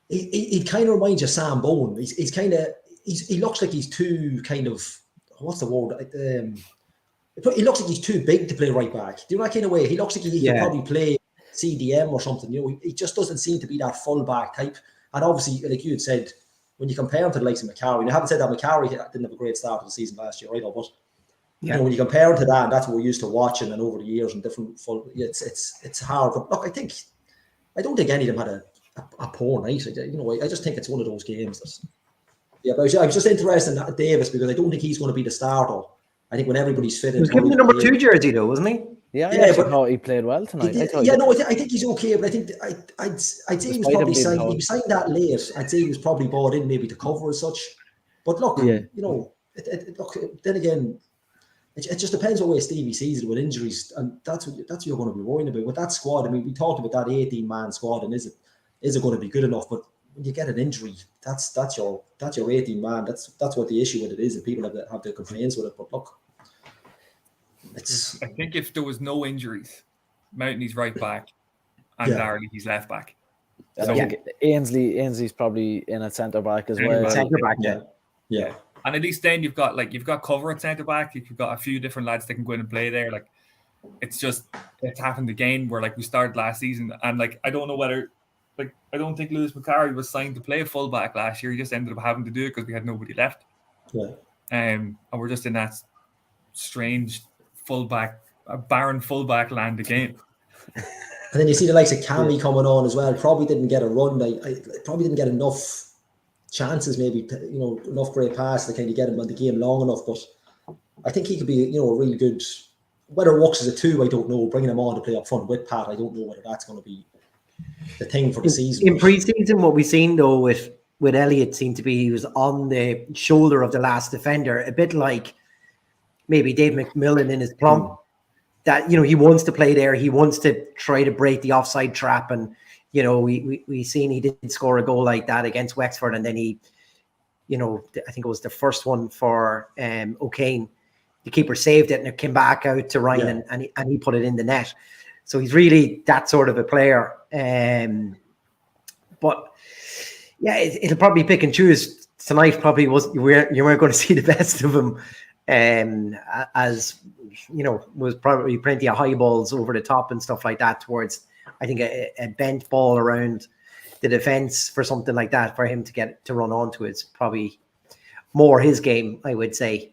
[SPEAKER 3] he kind of reminds you of Sam Bowen. He looks like he's too kind of, what's the word? He looks like he's too big to play right back. Do you know that kind of way? He looks like he could probably play CDM or something. You know, he just doesn't seem to be that full back type. And obviously, like you had said, when you compare him to the likes of Macari, and I haven't said that Macari didn't have a great start of the season last year either, but you know, when you compare him to that, and that's what we're used to watching, and over the years and different full, it's hard. But look, I don't think any of them had a poor night. You know, I just think it's one of those games that. Yeah, but I was just interested in Davis, because I don't think he's going to be the starter. I think when everybody's fit,
[SPEAKER 4] he was given the number 2 jersey though, wasn't he?
[SPEAKER 1] Yeah, I thought he played well tonight.
[SPEAKER 3] I think he's okay, but I think I'd say he was probably signed. He was signed that late. I'd say he was probably bought in maybe to cover as such. But look, you know, look. Then again, it just depends what way Stevie sees it with injuries, and that's what you're going to be worrying about with that squad. I mean, we talked about that 18-man squad, and is it going to be good enough? But when you get an injury, that's your 18-man. That's what the issue with it is, and people have their complaints with it. But look,
[SPEAKER 2] I think if there was no injuries, Mountney's right back, and Darragh Leahy's left back.
[SPEAKER 1] So I think Ainsley's probably in at centre back as well.
[SPEAKER 4] Centre back,
[SPEAKER 2] yeah. And at least then you've got cover at centre back. You've got a few different lads that can go in and play there. Like, it's happened again where, like, we started last season, and like, I don't know whether, like, I don't think Lewis Macari was signed to play full back last year. He just ended up having to do it because we had nobody left.
[SPEAKER 3] Yeah.
[SPEAKER 2] And we're just in that strange barren fullback land again.
[SPEAKER 3] And then you see the likes of Cammy coming on as well. Probably didn't get a run. I probably didn't get enough chances, maybe, you know, enough great passes to kind of get him on the game long enough. But I think he could be, you know, a really good. Whether it works as a 2, I don't know. Bringing him on to play up front with Pat, I don't know whether that's going to be the thing for the season.
[SPEAKER 4] In pre-season, what we've seen though with Elliott seemed to be he was on the shoulder of the last defender, a bit like maybe Dave McMillan in his plum. That, you know, he wants to play there. He wants to try to break the offside trap. And, you know, we seen he did score a goal like that against Wexford. And then he, you know, I think it was the first one for O'Kane. The keeper saved it and it came back out to Ryan and he put it in the net. So he's really that sort of a player. But yeah, it'll probably pick and choose. Tonight probably you weren't going to see the best of him. as you know, was probably plenty of high balls over the top and stuff like that towards, I think, a bent ball around the defense for something like that for him to get to run onto is probably more his game, I would say,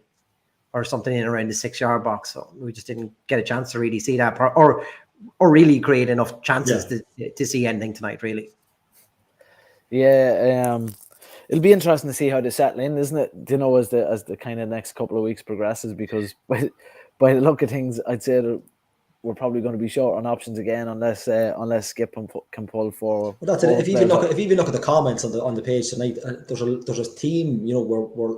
[SPEAKER 4] or something in around the 6-yard box. So we just didn't get a chance to really see that or really create enough chances to see anything tonight, really.
[SPEAKER 1] Yeah, it'll be interesting to see how they settle in, isn't it? You know, as the kind of next couple of weeks progresses, because by the look of things, I'd say that we're probably going to be short on options again, unless Skip can pull forward.
[SPEAKER 3] Well, that's it. If you even look at the comments on the page tonight, there's a team, you know, where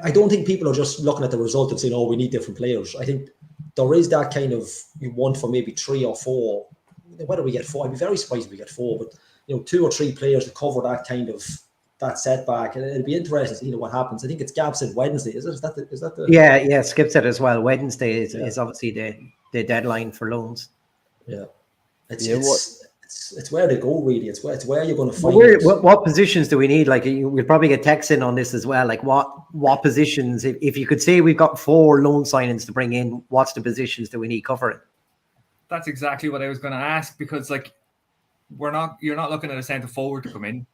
[SPEAKER 3] I don't think people are just looking at the result and saying, "Oh, we need different players." I think there is that kind of, you want for maybe 3 or 4. Whether we get 4, I'd be very surprised if we get 4, but 2 or 3 players to cover that kind of that setback, and it'll be interesting to see what happens. I think it's Gab said Wednesday. Is that the?
[SPEAKER 4] Yeah. Skip said as well. Wednesday is obviously the deadline for loans.
[SPEAKER 3] Yeah, it's where they go, really. It's where you're going to find.
[SPEAKER 4] What positions do we need? Like, we'll probably get texts in on this as well. Like, what positions? If you could say we've got 4 loan signings to bring in, what's the positions that we need covering?
[SPEAKER 2] That's exactly what I was going to ask, because like you're not looking at a centre forward to come in.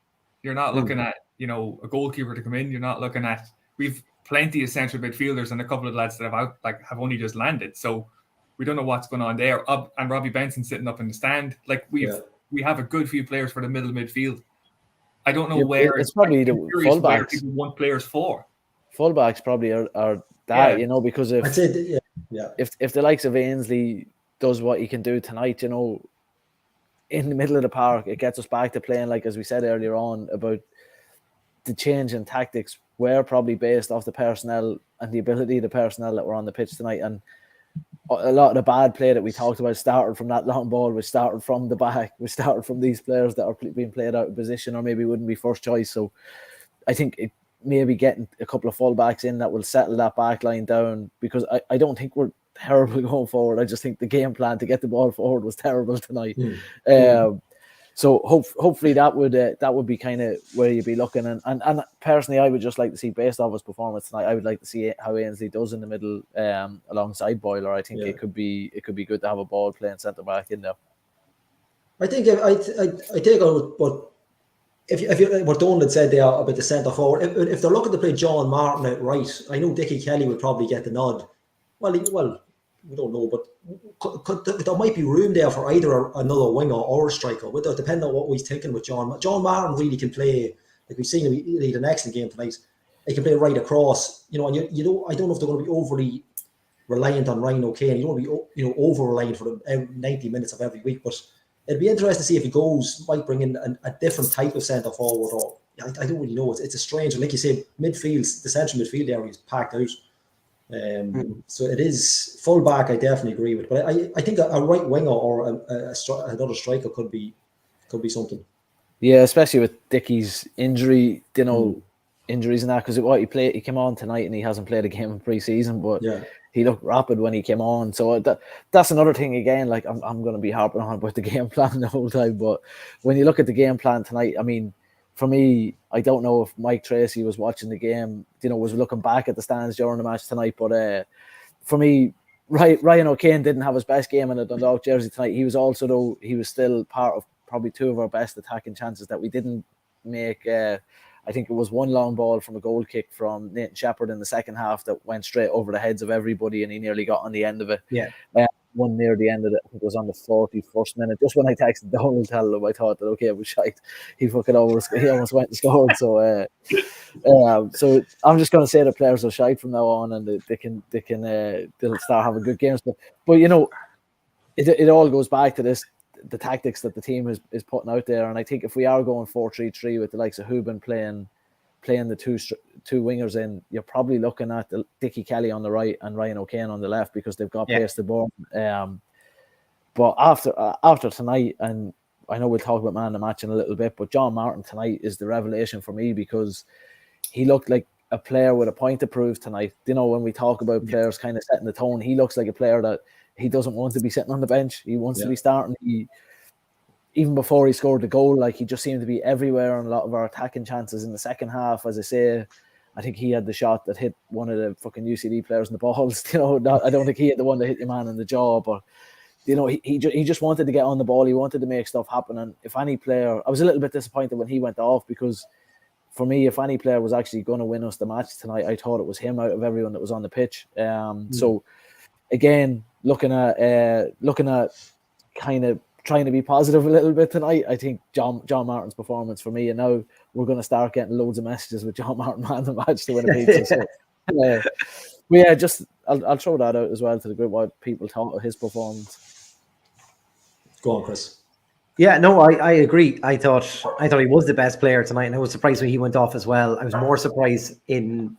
[SPEAKER 2] You're not looking at a goalkeeper to come in. You're not looking at, we've plenty of central midfielders and a couple of lads that have only just landed. So we don't know what's going on there. And Robbie Benson sitting up in the stand. Like we have a good few players for the middle midfield. I don't know where
[SPEAKER 1] it's probably the fullbacks.
[SPEAKER 2] People want players for.
[SPEAKER 1] Fullbacks probably are that, because if
[SPEAKER 3] I'd say
[SPEAKER 1] if the likes of Ainsley does what he can do tonight, in the middle of the park, it gets us back to playing, like as we said earlier on, about the change in tactics were probably based off the personnel and the ability of the personnel that were on the pitch tonight. And a lot of the bad play that we talked about started from that long ball, which started from the back, which started from these players that are being played out of position or maybe wouldn't be first choice. So I think it maybe getting a couple of fullbacks in that will settle that back line down, because I don't think we're terrible going forward. I just think the game plan to get the ball forward was terrible tonight. So hopefully that would be kind of where you'd be looking. And personally, I would just like to see, based off his performance tonight, I would like to see how Ainsley does in the middle alongside Boyler. I think it could be good to have a ball playing centre back in there.
[SPEAKER 3] I think I take on what if what Donald said there about the centre forward. If they're looking to play John Martin at right, I know Dickie Kelly would probably get the nod. Well, we don't know, but there might be room there for either another winger or a striker. Depending on what we're thinking with John. John Martin really can play, like we've seen him. He had an excellent game tonight. He can play right across, and you don't. I don't know if they're going to be overly reliant on Ryan O'Kane. You don't want to be over reliant for the 90 minutes of every week. But it'd be interesting to see if he might bring in a different type of centre forward. Or I don't really know. It's a strange, like you say, midfield, the central midfield area is packed out. So it is full back. I definitely agree with, but I think a right winger or another striker could be something.
[SPEAKER 1] Yeah, especially with Dickie's injury, injuries and that, because he came on tonight and he hasn't played a game in pre-season, but he looked rapid when he came on. So that's another thing again. Like I'm going to be harping on about the game plan the whole time, but when you look at the game plan tonight, I mean, for me, I don't know if Mike Tracy was watching the game, was looking back at the stands during the match tonight. But for me, Ryan O'Kane didn't have his best game in a Dundalk jersey tonight. He was also, though, he was still part of probably 2 of our best attacking chances that we didn't make. I think it was one long ball from a goal kick from Nathan Shepherd in the second half that went straight over the heads of everybody, and he nearly got on the end of it.
[SPEAKER 4] Yeah.
[SPEAKER 1] One near the end of it, I think it was on the 41st minute. Just when I texted the whole tell him, I thought that it was shite. He almost went and scored. So, so I'm just going to say the players are shite from now on, and they'll start having good games. But it all goes back to the tactics that the team is putting out there. And I think if we are going 4-3-3 with the likes of Hubin playing the two wingers in, you're probably looking at Dickie Kelly on the right and Ryan O'Kane on the left, because they've got pace to ball. But after tonight, and I know we'll talk about man of the match in a little bit, but John Martin tonight is the revelation for me, because he looked like a player with a point to prove tonight. When we talk about players kind of setting the tone, he looks like a player that he doesn't want to be sitting on the bench. He wants to be starting. Even before he scored the goal, like he just seemed to be everywhere on a lot of our attacking chances in the second half. As I say, I think he had the shot that hit one of the fucking UCD players in the balls. I don't think he had the one that hit your man in the jaw, but he just wanted to get on the ball. He wanted to make stuff happen. And if any player, I was a little bit disappointed when he went off, because for me, if any player was actually going to win us the match tonight, I thought it was him out of everyone that was on the pitch. So again, looking at kind of trying to be positive a little bit tonight, I think John Martin's performance for me, and now we're going to start getting loads of messages with John Martin man the match to win a pizza. So, I'll throw that out as well to the group, what people thought of his performance.
[SPEAKER 3] Go on, Chris.
[SPEAKER 4] Yeah, no, I agree. I thought he was the best player tonight, and I was surprised when he went off as well. I was more surprised in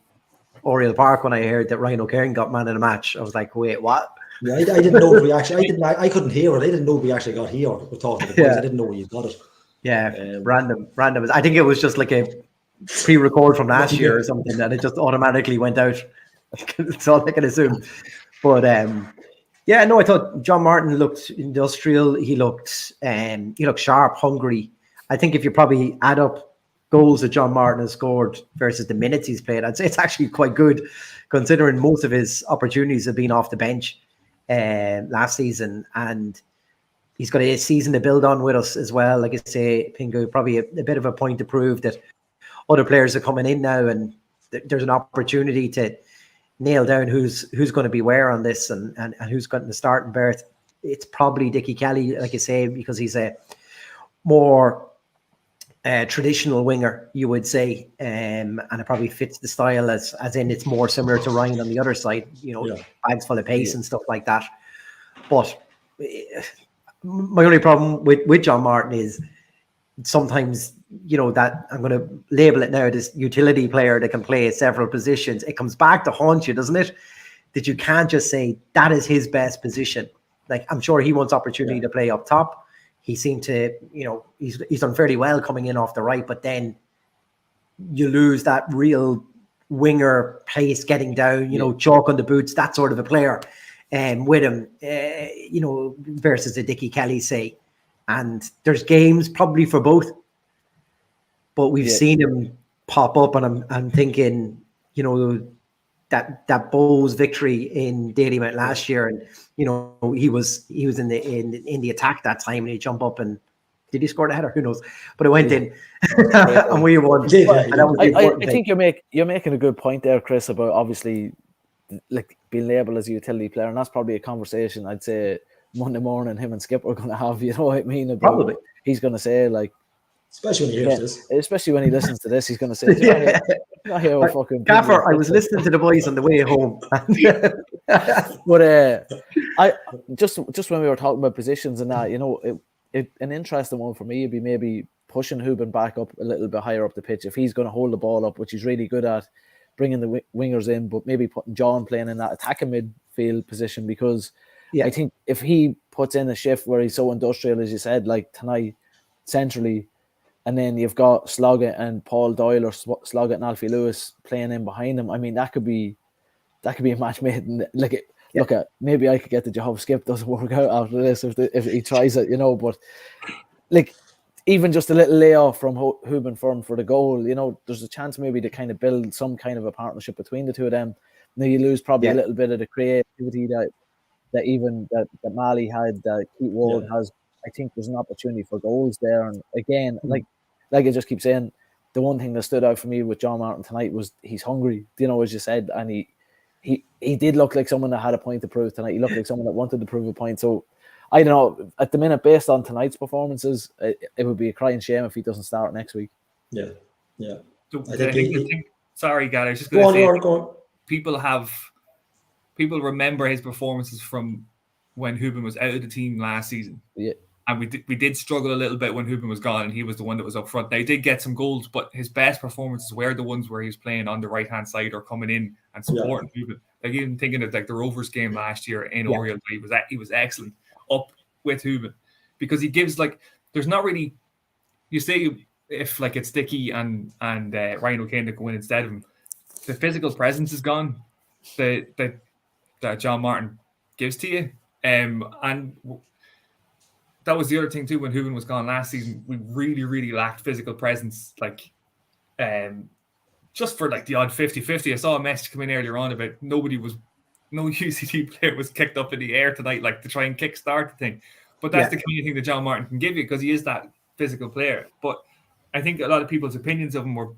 [SPEAKER 4] Oriel Park when I heard that Ryan O'Kane got man of the match. I was like, wait, what?
[SPEAKER 3] Yeah, I didn't know if we actually. I couldn't hear it. I didn't know we actually got here. We're talking to the boys. I didn't know where you got it.
[SPEAKER 4] Yeah, random. I think it was just like a pre-record from last year or something, and it just automatically went out. That's all I can assume. But yeah, no, I thought John Martin looked industrial. He looked sharp, hungry. I think if you probably add up goals that John Martin has scored versus the minutes he's played, I'd say it's actually quite good, considering most of his opportunities have been off the bench last season, and he's got a season to build on with us as well. Like I say, Pingu, probably a bit of a point to prove that other players are coming in now, and there's an opportunity to nail down who's going to be where on this and who's got the starting berth. It's probably Dickie Kelly, like I say, because he's a more traditional winger, you would say, and it probably fits the style as in it's more similar to Ryan on the other side, bags full of pace and stuff like that. But my only problem with John Martin is sometimes, that I'm going to label it now, this utility player that can play several positions. It comes back to haunt you, doesn't it? That you can't just say that is his best position. Like, I'm sure he wants opportunity to play up top. He seemed to, he's done fairly well coming in off the right, but then you lose that real winger pace getting down, chalk on the boots, that sort of a player with him, versus a Dickie Kelly, say. And there's games probably for both, but we've seen him pop up, and I'm thinking, that Bowes victory in Dalymount last year, and he was in the attack that time, and he jumped up and did he score the header? Who knows? But it went in, and we won.
[SPEAKER 1] I think you're making a good point there, Chris, about obviously like being labelled as a utility player, and that's probably a conversation I'd say Monday morning him and Skip are going to have. You know what I mean?
[SPEAKER 4] Probably
[SPEAKER 1] he's going to say, like, especially when he hears this, especially when he listens to this, he's going to say, not here fucking
[SPEAKER 4] Gaffer, I was listening to the boys on the way home.
[SPEAKER 1] But I just when we were talking about positions and that, an interesting one for me would be maybe pushing Hooban back up a little bit higher up the pitch if he's going to hold the ball up, which he's really good at, bringing the wingers in, but maybe putting John playing in that attacking midfield position, because I think if he puts in a shift where he's so industrial, as you said, like tonight, centrally, and then you've got Sloggett and Paul Doyle, or Sloggett and Alfie Lewis playing in behind him, I mean, that could be a match made. Look at, maybe I could get the job. Skip doesn't work out after this if he tries it, but like even just a little layoff from Hooban for the goal, there's a chance maybe to kind of build some kind of a partnership between the two of them. Now you lose probably a little bit of the creativity that even that Mali had, that Keith Ward has. I think there's an opportunity for goals there. And again, like I just keep saying, the one thing that stood out for me with John Martin tonight was he's hungry, as you said, and he did look like someone that had a point to prove tonight. He looked like someone that wanted to prove a point. So I don't know, at the minute, based on tonight's performances, it would be a crying shame if he doesn't start next week.
[SPEAKER 3] Yeah.
[SPEAKER 2] So sorry, Gary, I was just going to say, go on. People remember his performances from when Hooban was out of the team last season.
[SPEAKER 1] Yeah.
[SPEAKER 2] And we did struggle a little bit when Hooban was gone, and he was the one that was up front. They did get some goals, but his best performances were the ones where he was playing on the right-hand side or coming in and supporting Hooban. Like, even thinking of like the Rovers game last year in Oriel, he was excellent up with Hooban, because he gives, like, there's not really, you say if like it's Dickie and Ryan O'Kane that go in instead of him, the physical presence is gone that John Martin gives to you. And that was the other thing too, when Hooban was gone last season, we really, really lacked physical presence. Like, just for like the odd 50-50. I saw a message come in earlier on about no UCD player was kicked up in the air tonight, like to try and kickstart the thing. But that's the kind of thing that John Martin can give you because he is that physical player. But I think a lot of people's opinions of him were,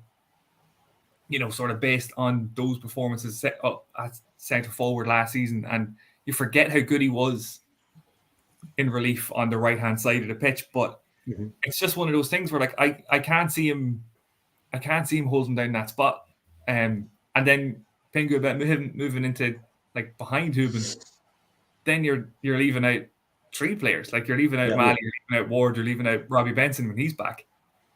[SPEAKER 2] sort of based on those performances set up at centre forward last season, and you forget how good he was in relief on the right hand side of the pitch. But it's just one of those things where like I can't see him holding down that spot. And then Pingu about moving into like behind Hooban, then you're leaving out 3 players. Like you're leaving out Mali, you're leaving out Ward, you're leaving out Robbie Benson when he's back.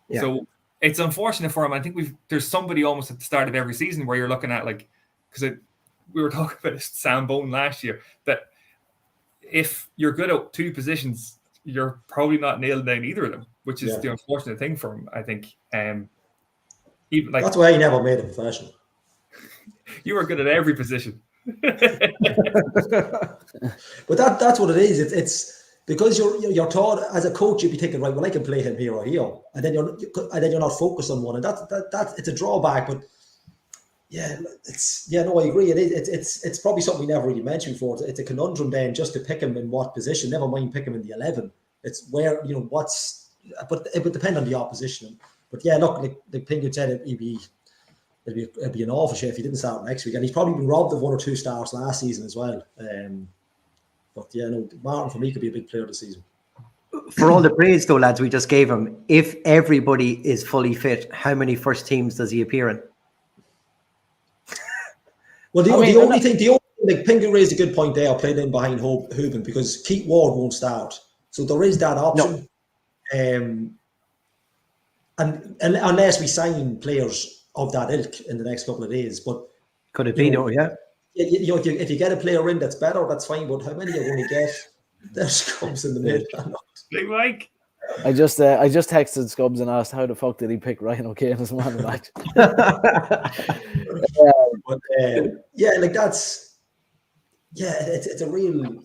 [SPEAKER 2] Yeah. So it's unfortunate for him. I think there's somebody almost at the start of every season where you're looking at like, because we were talking about Sam Bone last year, that if you're good at 2 positions, you're probably not nailing down either of them, which is the unfortunate thing for him, I think. Even like
[SPEAKER 3] that's why he never made a professional.
[SPEAKER 2] You were good at every position.
[SPEAKER 3] But that's what it is. It's because you're taught as a coach, you'd be thinking, right, well, I can play him here or here, and then you're not focused on one, and that it's a drawback. But I agree. It is. It's probably something we never really mentioned before. It's a conundrum then just to pick him in what position. Never mind pick him in the 11. It's where but it would depend on the opposition. But look, like Pingu said, it'd be an awful shit if he didn't start next week, and he's probably been robbed of 1 or 2 starts last season as well. Martin for me could be a big player this season.
[SPEAKER 4] For all the praise though, lads, we just gave him. If everybody is fully fit, how many first teams does he appear in?
[SPEAKER 3] Well, the only thing, like Pingu raised a good point there, played in behind Hooban, because Keith Ward won't start, so there is that option. No. And unless we sign players of that ilk in the next couple of days, but
[SPEAKER 4] could it be?
[SPEAKER 3] If you get a player in that's better, that's fine. But how many are going to get? There's Scrubs in the mid.
[SPEAKER 2] Big Mike.
[SPEAKER 1] I just texted Scrubs and asked how the fuck did he pick Ryan O'Kane as man of the match. It's a real.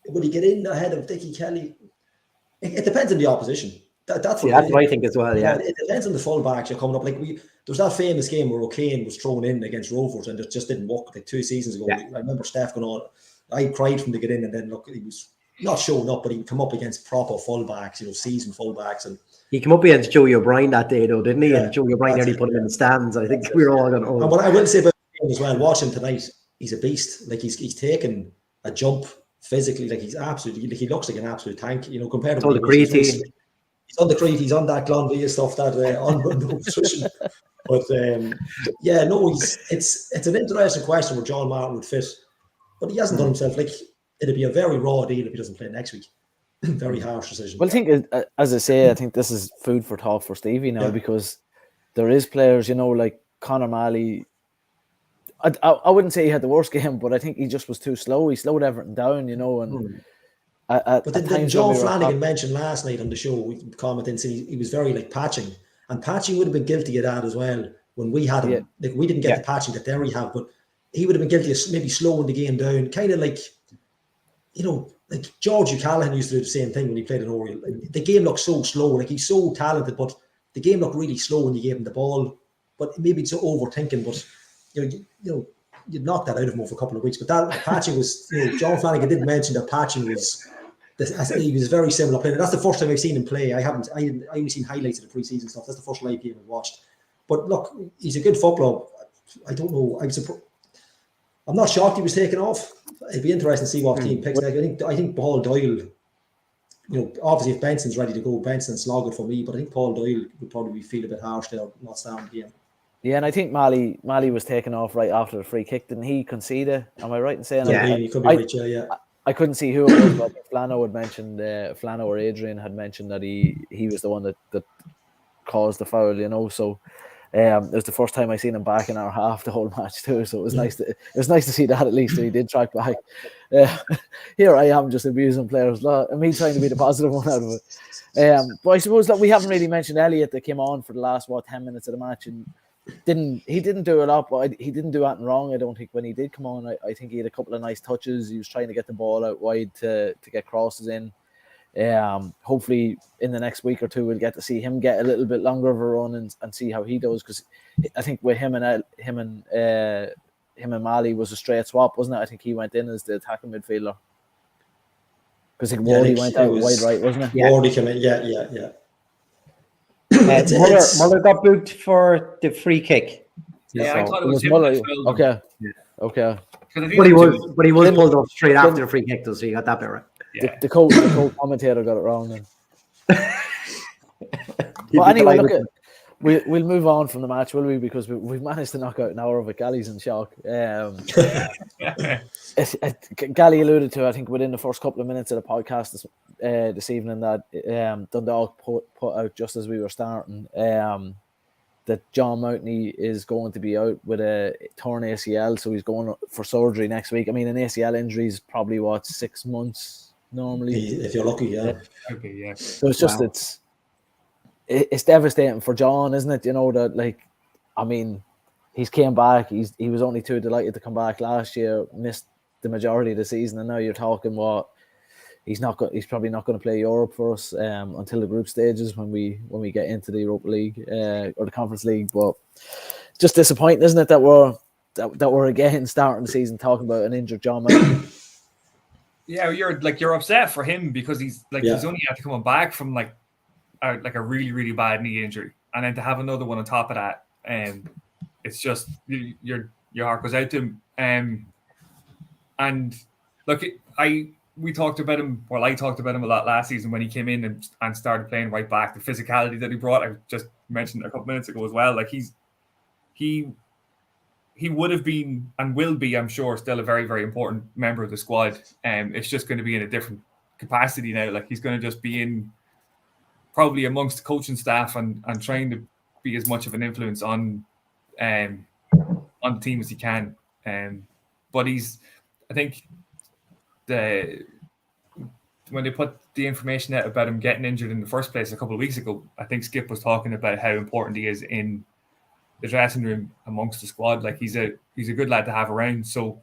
[SPEAKER 1] Would he get in ahead of Dickie Kelly? It depends on the opposition. That's what
[SPEAKER 4] I think as well. Yeah,
[SPEAKER 3] it depends on the fullbacks you're coming up. Like there was that famous game where O'Kane was thrown in against Rovers and it just didn't work. Like 2 seasons ago, I remember Steph going on. I cried for him to get in, and then look, he was not showing up, but he would come up against proper fullbacks, seasoned fullbacks, and
[SPEAKER 4] he came up against Joey O'Brien that day, though, didn't he? And Joey O'Brien nearly put him in the stands. I think we were all going.
[SPEAKER 3] And what I will say about him as well, watching tonight, he's a beast. Like he's taken a jump physically. Like he's absolutely. Like he looks like an absolute tank. Compared to
[SPEAKER 4] all the creatine.
[SPEAKER 3] He's on the crate, he's on that Glanville stuff, that on nutrition. But it's an interesting question where John Martin would fit, but he hasn't done himself. Like it'd be a very raw deal if he doesn't play next week. Very harsh decision.
[SPEAKER 1] Well, I think, as I say, I think this is food for thought for Stevie now, because there is players, like Conor Malley. I wouldn't say he had the worst game, but I think he just was too slow. He slowed everything down, and.
[SPEAKER 3] But then John Flanagan mentioned last night on the show, we commented, saying he was very patching, and patching would have been guilty of that as well when we had him. Yeah. Like we didn't get the patching that Derry have, but he would have been guilty of maybe slowing the game down, kind of like George O'Callaghan used to do the same thing when he played in Oriel. The game looked so slow, like he's so talented, but the game looked really slow when you gave him the ball. But maybe it's overthinking, but you'd knock that out of him for a couple of weeks. But that patching was, John Flanagan did mention that patching was. He was a very similar player. That's the first time I've seen him play. I only seen highlights of the pre-season stuff. That's the first live game I've watched. But look, he's a good footballer. I don't know. I'm not shocked he was taken off. It'd be interesting to see what team picks. I think Paul Doyle. Obviously if Benson's ready to go, Benson and Sloggett for me. But I think Paul Doyle would probably feel a bit harsh there, not starting the game.
[SPEAKER 1] Yeah, and I think Mali was taken off right after the free kick. Didn't he concede it? Am I right in saying that?
[SPEAKER 3] He could be right. Yeah.
[SPEAKER 1] I couldn't see who it was, but I think Flano had mentioned, Flano or Adrian had mentioned that he was the one that caused the foul, So it was the first time I seen him back in our half the whole match too. So it was nice to see that at least that he did track back. Here I am just abusing players, me trying to be the positive one out of it. But I suppose that we haven't really mentioned Elliot that came on for the last 10 minutes of the match and he didn't do a lot, but he didn't do anything wrong. I don't think when he did come on, I think he had a couple of nice touches. He was trying to get the ball out wide to get crosses in. Hopefully in the next week or two we'll get to see him get a little bit longer of a run and see how he does, because I think with him and Mali was a straight swap, wasn't it? I think he went in as the attacking midfielder because I think Wardy went out wide right, wasn't it?
[SPEAKER 3] Yeah. Wardy came in, yeah.
[SPEAKER 4] Muller got booked for the free kick.
[SPEAKER 2] Yeah, so I thought it was him.
[SPEAKER 1] Muller. Okay.
[SPEAKER 4] But he was pulled off straight after the free kick, though, so you got that bit right.
[SPEAKER 1] Yeah. The co-commentator got it wrong then. But anyway, look, we'll move on from the match, will we? Because we've managed to knock out an hour of it. Gally's in shock. Gally alluded to, I think, within the first couple of minutes of the podcast this evening that Dundalk put out just as we were starting that John Mountney is going to be out with a torn ACL, so he's going for surgery next week. I mean, an ACL injury is probably 6 months normally,
[SPEAKER 3] if you're lucky. Yeah.
[SPEAKER 2] Okay. Yeah.
[SPEAKER 1] So it's just it's devastating for John, isn't it? You know that, like, I mean, he's came back. He was only too delighted to come back last year. Missed the majority of the season, and now you're talking he's probably not going to play Europe for us until the group stages when we get into the Europa League or the Conference League. But just disappointing, isn't it, that we're again starting the season talking about an injured John Mountney.
[SPEAKER 2] Yeah, you're upset for him because he's only had to come back from like a really, really bad knee injury, and then to have another one on top of that, it's just your heart goes out to him. And look, we talked about him. Well, I talked about him a lot last season when he came in and started playing right back. The physicality that he brought, I just mentioned a couple minutes ago as well. Like he would have been and will be, I'm sure, still a very, very important member of the squad. It's just going to be in a different capacity now. Like he's going to just be in probably amongst the coaching staff and trying to be as much of an influence on the team as he can. But I think when they put the information out about him getting injured in the first place a couple of weeks ago, I think Skip was talking about how important he is in the dressing room amongst the squad. Like he's a good lad to have around. So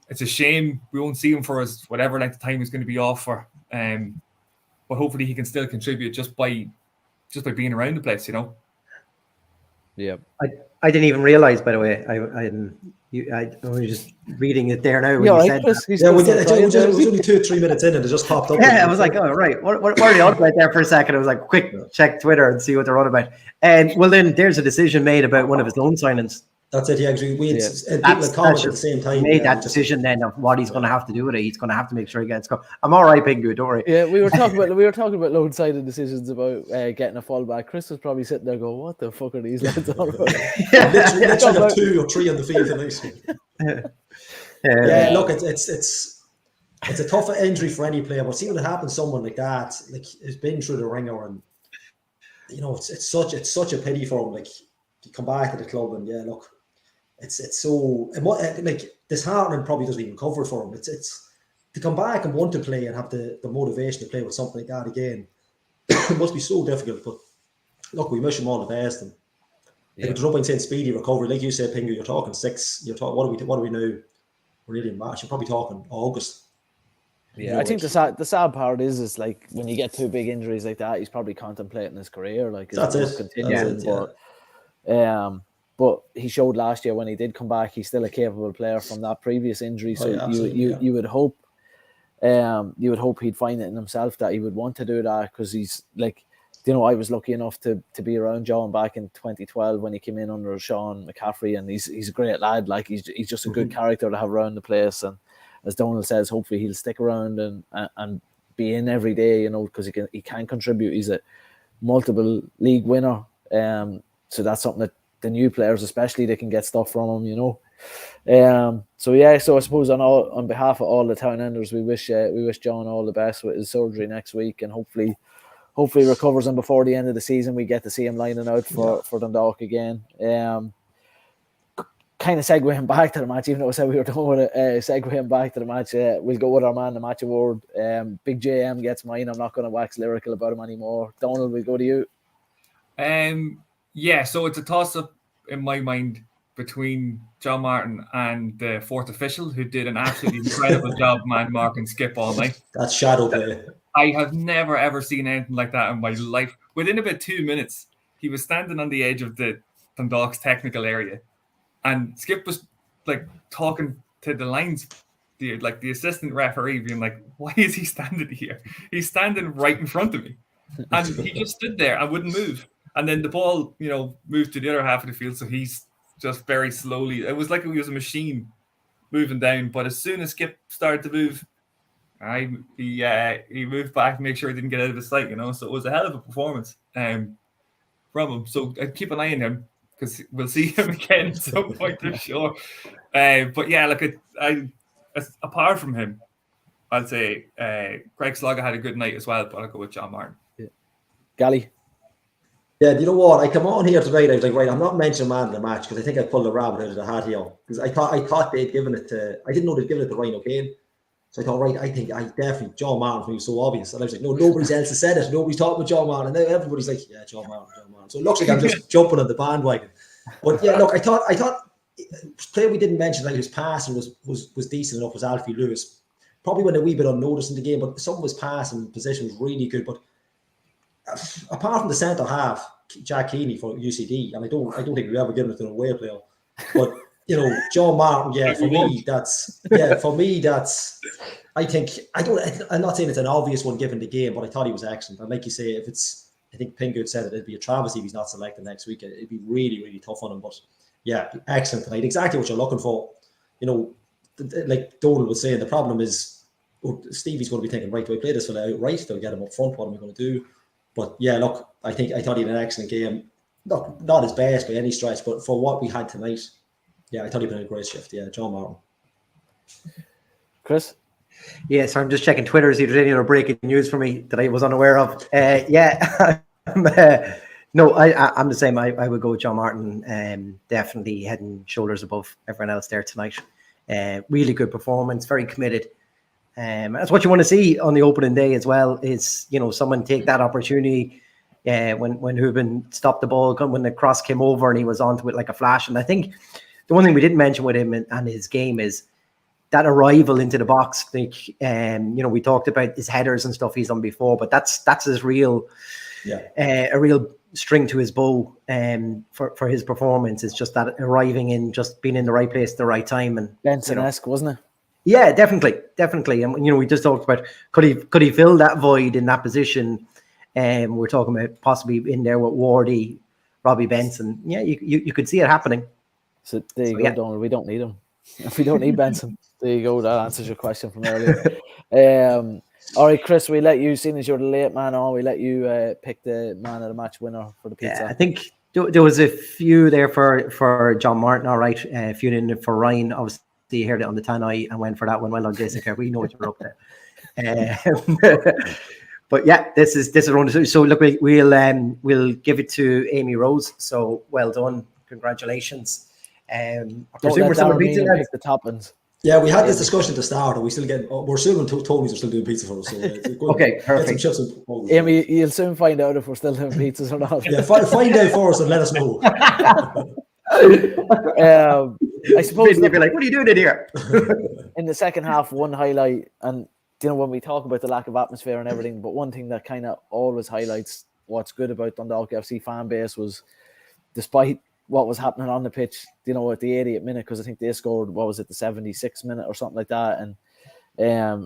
[SPEAKER 2] it's a shame we won't see him for whatever length of time he's going to be off for. But hopefully he can still contribute just by being around the place, you know.
[SPEAKER 1] Yeah.
[SPEAKER 4] I didn't even realize, by the way. I was just reading it there now when you said that.
[SPEAKER 3] It was only 2-3 minutes in and it just popped up.
[SPEAKER 4] Yeah, I was like, oh, right. What are they on about there for a second? I was like, quick, check Twitter and see what they're on about. And well, then there's a decision made about one of his loan signings.
[SPEAKER 3] That's it. Yeah, and people had commented at the same time.
[SPEAKER 4] He made that decision then of what he's going to have to do with it. He's going to have to make sure he gets go. I'm all right, Pingu. Don't worry.
[SPEAKER 1] Yeah, we were talking about loan signing decisions about getting a fullback. Chris was probably sitting there going, "What the fuck are these lads on about?"
[SPEAKER 3] literally have 2 or 3 on the field tonight. Yeah, look, it's a tough injury for any player. But see what happens, someone like that, like has been through the ringer, and you know, it's such a pity for him. Like to come back to the club, and yeah, look. It's so like disheartening. Probably doesn't even cover it for him. It's to come back and want to play and have the motivation to play with something like that again. It must be so difficult. But look, we wish him all the best. And there's nothing saying speedy recovery, like you said, Pingu. You're talking 6. You're talking what are we now? We're really in March. You're probably talking August.
[SPEAKER 1] Yeah, I think the sad part is like when you get 2 big injuries like that, he's probably contemplating his career. Like
[SPEAKER 3] that's it.
[SPEAKER 1] But he showed last year when he did come back, he's still a capable player from that previous injury. So you would hope, he'd find it in himself that he would want to do that, because he's like, you know, I was lucky enough to be around John back in 2012 when he came in under Sean McCaffrey, and he's a great lad. Like he's just a good character to have around the place, and as Donald says, hopefully he'll stick around and be in every day, you know, because he can contribute. He's a multiple league winner, so that's something that the new players, especially, they can get stuff from him, you know. So I suppose on behalf of all the Townenders, we wish John all the best with his surgery next week, and hopefully recovers, and before the end of the season we get to see him lining out for Dundalk again. Kind of segueing back to the match, even though I said we were done with it, segueing back to the match, we'll go with our man, the match award. Big JM gets mine. I'm not going to wax lyrical about him anymore. Donald, we'll go to you.
[SPEAKER 2] Yeah, so it's a toss-up in my mind between John Martin and the fourth official, who did an absolutely incredible job man marking Skip all night.
[SPEAKER 3] That's shadow play.
[SPEAKER 2] I have never ever seen anything like that in my life. Within about 2 minutes, he was standing on the edge of the Dundalk's technical area, and Skip was like talking to the lines, the assistant referee, being like, "Why is he standing here? He's standing right in front of me," and he just stood there and wouldn't move. And then the ball, moved to the other half of the field, so he's just very slowly. It was like he was a machine moving down. But as soon as Skip started to move, he moved back to make sure he didn't get out of his sight. So it was a hell of a performance from him. So keep an eye on him, because we'll see him again at some point, I'm sure. But yeah, apart from him, I'd say Craig Slogger had a good night as well, but I'll go with John Martin.
[SPEAKER 1] Yeah. Gally?
[SPEAKER 3] Yeah, you know what? I come on here tonight, I was like, right, I'm not mentioning man of the match, because I think I pulled a rabbit out of the hat here. Because I thought they'd given it to, I didn't know they'd given it to Ryan O'Kane. So I thought, right, I definitely, John Martin for me was so obvious. And I was like, no, nobody else has said it. Nobody's talking about John Martin. And now everybody's like, yeah, John Martin. So it looks like I'm just jumping on the bandwagon. But yeah, look, I thought player we didn't mention, like his passing was decent enough, was Alfie Lewis. Probably went a wee bit unnoticed in the game, but some of his passing position was really good. But apart from the centre half, Jack Heaney for UCD, and I don't think we've ever given it to an away player. But John Martin, I'm not saying it's an obvious one given the game, but I thought he was excellent. And like you say, I think Pingood said it'd be a travesty if he's not selected next week. It'd be really, really tough on him. But yeah, excellent tonight. Exactly what you're looking for. Like Donald was saying, the problem is Stevie's going to be thinking, right, do I play this fella outright? Do I get him up front? What am I going to do? But yeah, look, I thought he had an excellent game. Not his best by any stretch, but for what we had tonight, yeah, I thought he put in a great shift. Yeah, John Martin.
[SPEAKER 1] Chris?
[SPEAKER 4] Yeah, so I'm just checking Twitter to see if there's any other breaking news for me that I was unaware of. No, I'm the same. I would go with John Martin. Definitely head and shoulders above everyone else there tonight. Really good performance, very committed. That's what you want to see on the opening day as well, is someone take that opportunity. When Hooben stopped the ball, when the cross came over and he was onto it like a flash. And I think the one thing we didn't mention with him and his game is that arrival into the box. Like, we talked about his headers and stuff he's done before, but that's his real, a real string to his bow. For his performance, it's just that arriving in, just being in the right place at the right time. And
[SPEAKER 1] Benson-esque, wasn't it?
[SPEAKER 4] Yeah, definitely. And we just talked about could he fill that void in that position? We're talking about possibly in there with Wardy, Robbie Benson. Yeah, you could see it happening.
[SPEAKER 1] So there you go, Donald. We don't need him. If we don't need Benson, there you go. That answers your question from earlier. All right, Chris, we let you, seeing as you're the late man on, we let you pick the man of the match winner for the pizza.
[SPEAKER 4] Yeah, I think there was a few there for John Martin. All right, a few in for Ryan. Obviously, you heard it on the Tannoy and went for that one. Well done, Jason Kerr. We know what you're up there. But yeah, this is one. So look, we'll give it to Amy Rose. So well done, congratulations. I presume we're still pizza.
[SPEAKER 1] The toppings.
[SPEAKER 3] Yeah, we had this discussion at the start, and we're still when Tony's are still doing pizza for us. So
[SPEAKER 4] okay, perfect.
[SPEAKER 1] Amy, you'll soon find out if we're still doing pizzas or not.
[SPEAKER 3] Yeah, find out for us and let us know.
[SPEAKER 1] I suppose
[SPEAKER 4] you'd be like, "What are you doing in here?"
[SPEAKER 1] In the second half, one highlight, and when we talk about the lack of atmosphere and everything, but one thing that kind of always highlights what's good about Dundalk FC fan base was, despite what was happening on the pitch, at the 80th minute, because I think they scored, the 76th minute or something like that, and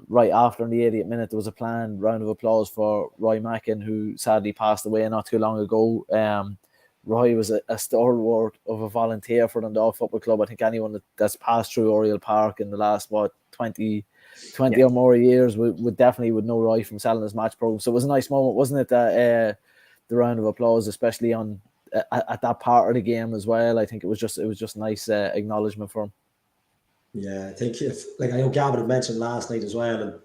[SPEAKER 1] right after in the 80th minute, there was a planned round of applause for Roy Mackin, who sadly passed away not too long ago. Roy was a stalwart of a volunteer for Dundalk Football Club. I think anyone that's passed through Oriel Park in the last 20 or more years would definitely know Roy from selling his match program. So it was a nice moment, wasn't it? That the round of applause, especially on at that part of the game as well. I think it was just nice acknowledgement for him. Yeah,
[SPEAKER 3] I think I know Gavin had mentioned last night as well, and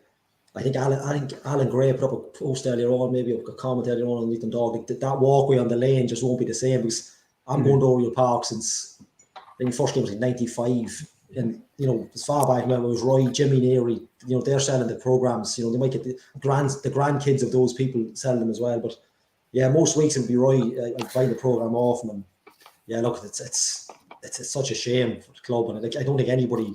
[SPEAKER 3] I think Alan Gray put up a post earlier on, maybe a comment earlier on Ethan Dog. That walkway on the lane just won't be the same, because I'm going to Oriel Park since I think first game was like 95. And as far back when it was Roy, Jimmy Neary, they're selling the programs. They might get the grandkids of those people selling them as well. But yeah, most weeks it would be Roy. I'd buy the program off him. And yeah, look, it's it's such a shame for the club, and I don't think anybody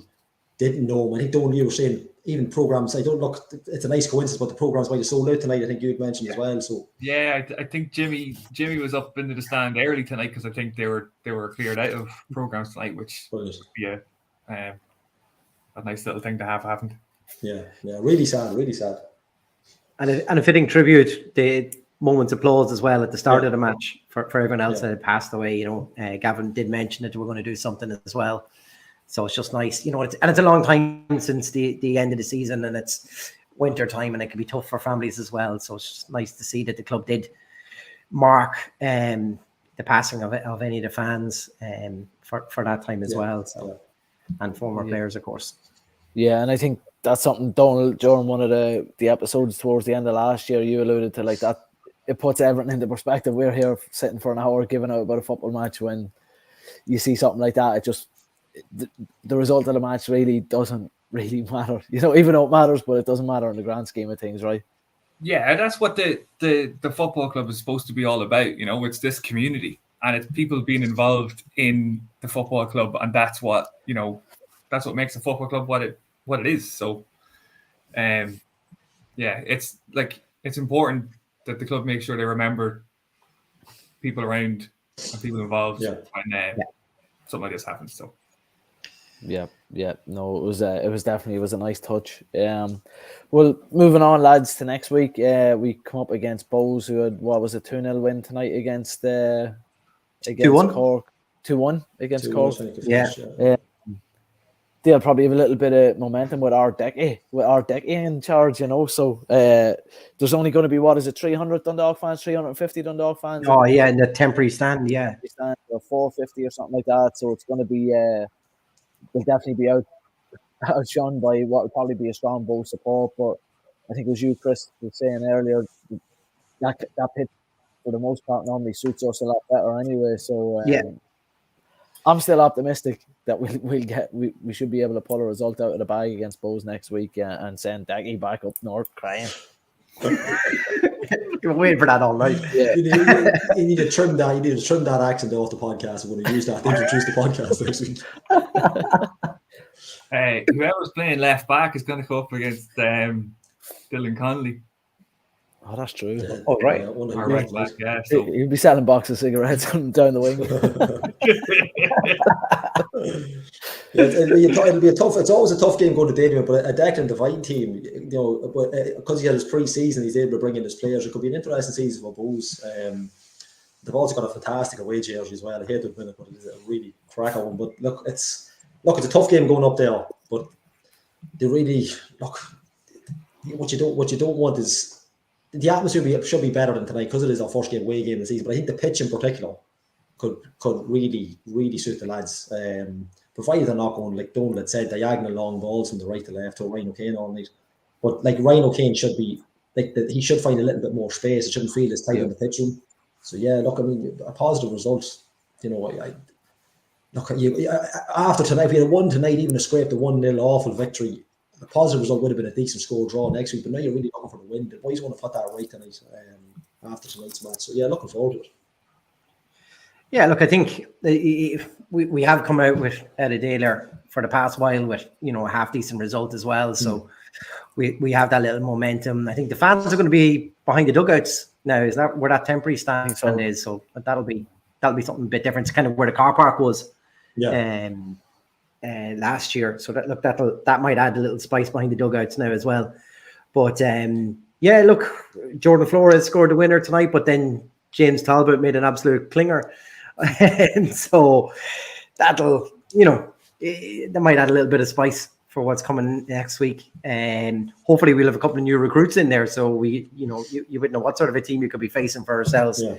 [SPEAKER 3] didn't know him. I think Donal, you were saying even programs. I don't look. It's a nice coincidence, but the programs might have sold out tonight. I think you had mentioned as well. So
[SPEAKER 2] yeah, I think Jimmy was up into the stand early tonight because I think they were cleared out of programs tonight, which yeah, a nice little thing to have happened.
[SPEAKER 3] Yeah, really sad,
[SPEAKER 4] and a fitting tribute. The moments of applause as well at the start of the match for everyone else that had passed away. Gavin did mention that we're going to do something as well. So it's just nice, it's a long time since the end of the season, and it's winter time, and it can be tough for families as well. So it's just nice to see that the club did mark the passing of any of the fans for that time as well. So and former players, of course.
[SPEAKER 1] Yeah, and I think that's something, Donal, during one of the episodes towards the end of last year, you alluded to, like, that it puts everything into perspective. We're here sitting for an hour giving out about a football match. When you see something like that, it just the result of the match really doesn't really matter, even though it matters, but it doesn't matter in the grand scheme of things, right?
[SPEAKER 2] Yeah, that's what the football club is supposed to be all about. It's this community, and it's people being involved in the football club, and that's what that's what makes a football club what it is. So, it's important that the club make sure they remember people around and people involved when something like this happens. So.
[SPEAKER 1] Yeah. No, it was definitely a nice touch. Well, moving on, lads, to next week. We come up against Bows, who had, what was a 2-0 win tonight against
[SPEAKER 4] 2-1.
[SPEAKER 1] Cork. 2-1 against Cork.
[SPEAKER 4] Yeah.
[SPEAKER 1] They'll probably have a little bit of momentum with our Decky in charge, So there's only going to be 300 Dundalk fans, 350 Dundalk fans.
[SPEAKER 4] Oh yeah, in the temporary stand, yeah.
[SPEAKER 1] Stand, or 450 or something like that. So it's going to be they'll definitely be outshone by what will probably be a strong Bow support. But I think it was you, Chris, was saying earlier, that pitch for the most part normally suits us a lot better anyway. So I'm still optimistic that we should be able to pull a result out of the bag against Bows next week and send Daggy back up north crying.
[SPEAKER 4] You're waiting for that all night.
[SPEAKER 3] Yeah. You need to trim that. You need to trim that accent off the podcast. I'm going to use that to introduce the podcast next week.
[SPEAKER 2] Whoever's playing left back is going to go up against Dylan Connolly.
[SPEAKER 1] Oh, that's true.
[SPEAKER 4] Oh, right.
[SPEAKER 2] Right back, yeah. So.
[SPEAKER 1] He'll be selling boxes of cigarettes down the wing.
[SPEAKER 3] It'll be a tough. It's always a tough game going to David, but a Declan Devine team, because he had his pre-season, he's able to bring in his players. It could be an interesting season for Bows. They've also got a fantastic away jersey as well. I hate to admit it, but it's a really cracker one. But look, it's a tough game going up there. But they really what you don't want is. The atmosphere should be better than tonight because it is our first away game of the season. But I think the pitch in particular could really, really suit the lads. Provided they're not going, like Donal had said, diagonal long balls from the right to left to Ryan O'Kane all night. But like Ryan O'Kane should be he should find a little bit more space. It shouldn't feel as tight in the pitch room. So yeah, look, I mean, a positive result. After tonight, if we had won tonight, even a scrape the 1-0 awful victory. A positive result would have been a decent score draw next week, but now you're really looking for the win. The boys want to put that right tonight after tonight's match. So yeah, looking forward to it.
[SPEAKER 4] Yeah, look, I think we have come out with Eddie Daler for the past while with a half decent result as well. So we have that little momentum. I think the fans are going to be behind the dugouts now. Is that where that temporary stand is? So that'll be something a bit different. It's kind of where the car park was. Yeah. Last year, so that might add a little spice behind the dugouts now as well. But look, Jordan Flores scored the winner tonight, but then James Talbot made an absolute clinger, and so that'll that might add a little bit of spice for what's coming next week. And hopefully we'll have a couple of new recruits in there, so we you would know what sort of a team you could be facing for ourselves. Yeah.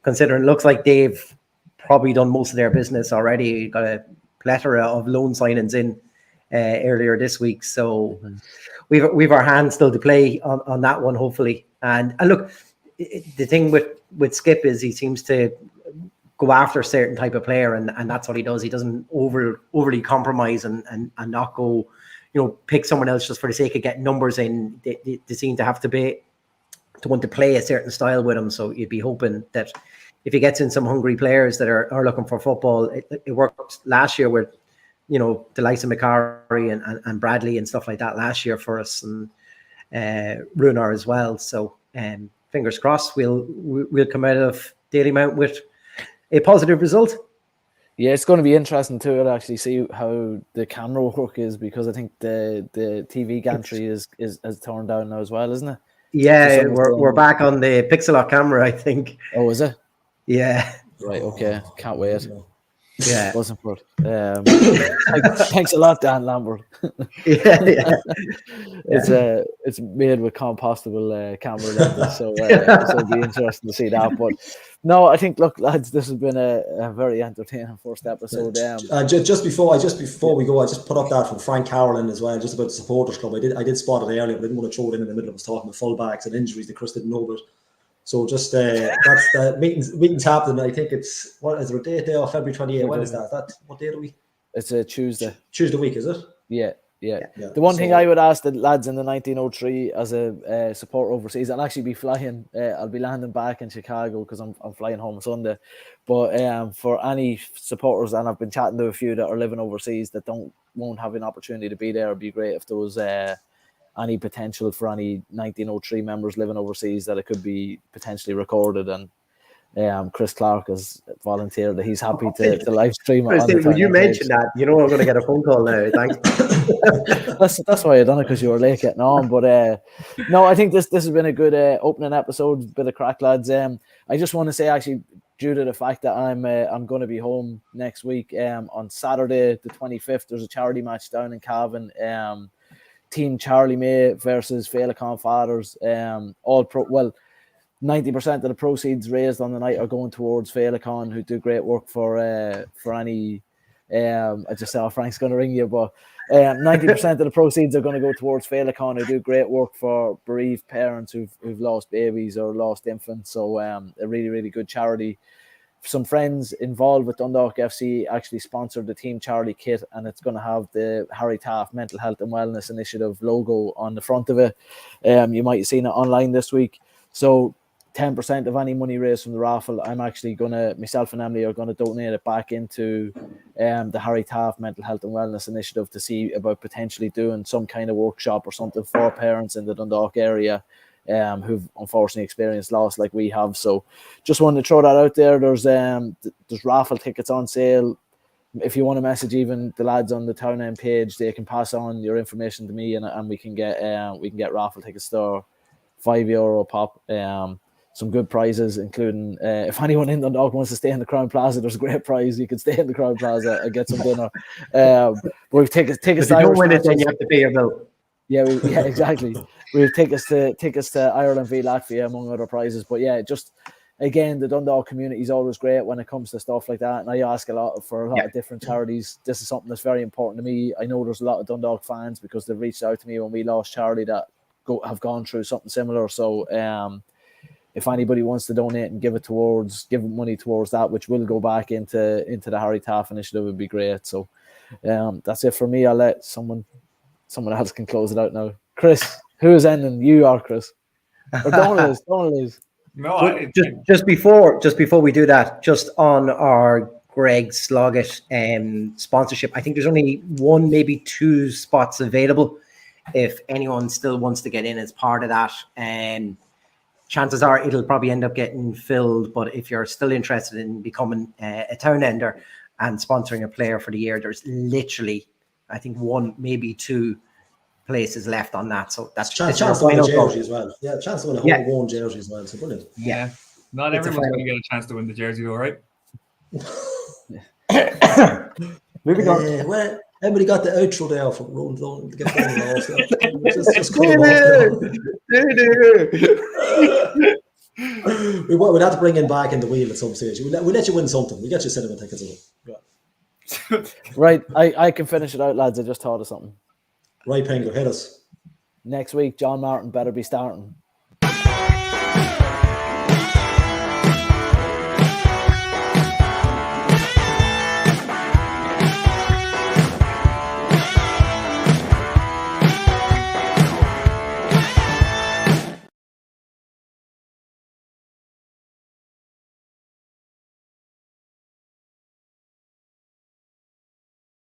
[SPEAKER 4] Considering it looks like they've probably done most of their business already. Got a plethora of loan signings in earlier this week, so we've our hands still to play on that one, hopefully. And look, the thing with Skip is he seems to go after a certain type of player, and that's what he does. He doesn't overly compromise and not go, pick someone else just for the sake of getting numbers in. They seem to have to want to play a certain style with him. So you'd be hoping that if he gets in some hungry players that are looking for football, it worked last year with, you know, the likes of McCarry and Bradley and stuff like that last year for us, and Runar as well. So fingers crossed we'll come out of Dalymount with a positive result.
[SPEAKER 1] Yeah, it's going to be interesting too to actually see how the camera work is, because I think the TV gantry is torn down now as well, isn't it?
[SPEAKER 4] Yeah, we're back on the Pixelot camera, I think.
[SPEAKER 1] Oh, is it?
[SPEAKER 4] Yeah.
[SPEAKER 1] Right. Okay. Can't wait.
[SPEAKER 4] Yeah.
[SPEAKER 1] Wasn't for it. Thanks a lot, Dan Lambert.
[SPEAKER 4] Yeah.
[SPEAKER 1] It's made with compostable camera lenses, so it'll be interesting to see that. But no, I think, look, lads, this has been a very entertaining first episode.
[SPEAKER 3] Just before we go, I just put up that from Frank Carolyn as well, just about the supporters club. I did spot it earlier, but I didn't want to throw it in the middle of us talking about fullbacks and injuries that Chris didn't know about. So just that's the meetings happening. I think it's, what is there a date there? February 28th. When is that? What day are we?
[SPEAKER 1] It's a Tuesday.
[SPEAKER 3] Tuesday week, is it?
[SPEAKER 1] Yeah. The one thing I would ask the lads in the 1903 as a support overseas, I'll actually be flying. I'll be landing back in Chicago because I'm flying home Sunday. But for any supporters, and I've been chatting to a few that are living overseas that won't have an opportunity to be there, it'd be great if there was any potential for any 1903 members living overseas that it could be potentially recorded. And Chris Clark has volunteered that he's happy to live stream it.
[SPEAKER 4] Would you mention that? You know, I'm going to get a phone call now. Thanks.
[SPEAKER 1] that's why I done it, because you were late getting on. But no, I think this has been a good opening episode, bit of crack, lads. I just want to say, actually, due to the fact that I'm going to be home next week, on Saturday the 25th, there's a charity match down in Cavan. Team Charlie May versus Féileacán Fathers. 90% of the proceeds raised on the night are going towards Féileacán, who do great work for any. I just saw Frank's going to ring you, but 90% of the proceeds are going to go towards Féileacán, who do great work for bereaved parents who've lost babies or lost infants. So a really, really good charity. Some friends involved with Dundalk FC actually sponsored the Team Charlie kit, and it's going to have the Harry Taft Mental Health and Wellness Initiative logo on the front of it. You might have seen it online this week. So 10% of any money raised from the raffle, I'm actually myself and Emily are going to donate it back into the Harry Taft Mental Health and Wellness Initiative to see about potentially doing some kind of workshop or something for parents in the Dundalk area who've unfortunately experienced loss like we have. So just wanted to throw that out there. There's raffle tickets on sale. If you want to message even the lads on the Town End page, they can pass on your information to me, and we can get raffle tickets to €5 pop. Some good prizes, including if anyone in Dundalk wants to stay in the Crown Plaza, there's a great prize. You can stay in the Crown Plaza and get some dinner. We've tickets.
[SPEAKER 4] If you don't win it, then you have to pay your bill.
[SPEAKER 1] Yeah, exactly. We've tickets to Ireland v Latvia, among other prizes. But yeah, just again, the Dundalk community is always great when it comes to stuff like that. And I ask for a lot of different charities. This is something that's very important to me. I know there's a lot of Dundalk fans because they've reached out to me when we lost Charlie that have gone through something similar. So if anybody wants to donate and give money towards that, which will go back into the Harry Taft initiative, would be great. So that's it for me. I'll let someone else can close it out now. Chris, who is ending? You are, Chris. Or don't lose.
[SPEAKER 2] No,
[SPEAKER 4] just before we do that, just on our Greg Sloggett sponsorship, I think there's only one, maybe two spots available. If anyone still wants to get in as part of that, chances are it'll probably end up getting filled. But if you're still interested in becoming a town ender and sponsoring a player for the year, there's literally, I think, one, maybe two places left on that. So that's
[SPEAKER 3] chance to win a jersey as well. Yeah, chance to win a whole one jersey as well. So brilliant.
[SPEAKER 2] Yeah. Not everyone's going to get a chance to win the jersey, all right?
[SPEAKER 4] Moving on.
[SPEAKER 3] Well, everybody got the outro there from Rowan to get We'd have to bring him back in the wheel at some stage. We'll let you win something. We'll get you cinema tickets.
[SPEAKER 1] Right, I can finish it out, lads. I just thought of something.
[SPEAKER 3] Right, Pengo, hit us.
[SPEAKER 1] Next week, John Martin better be starting.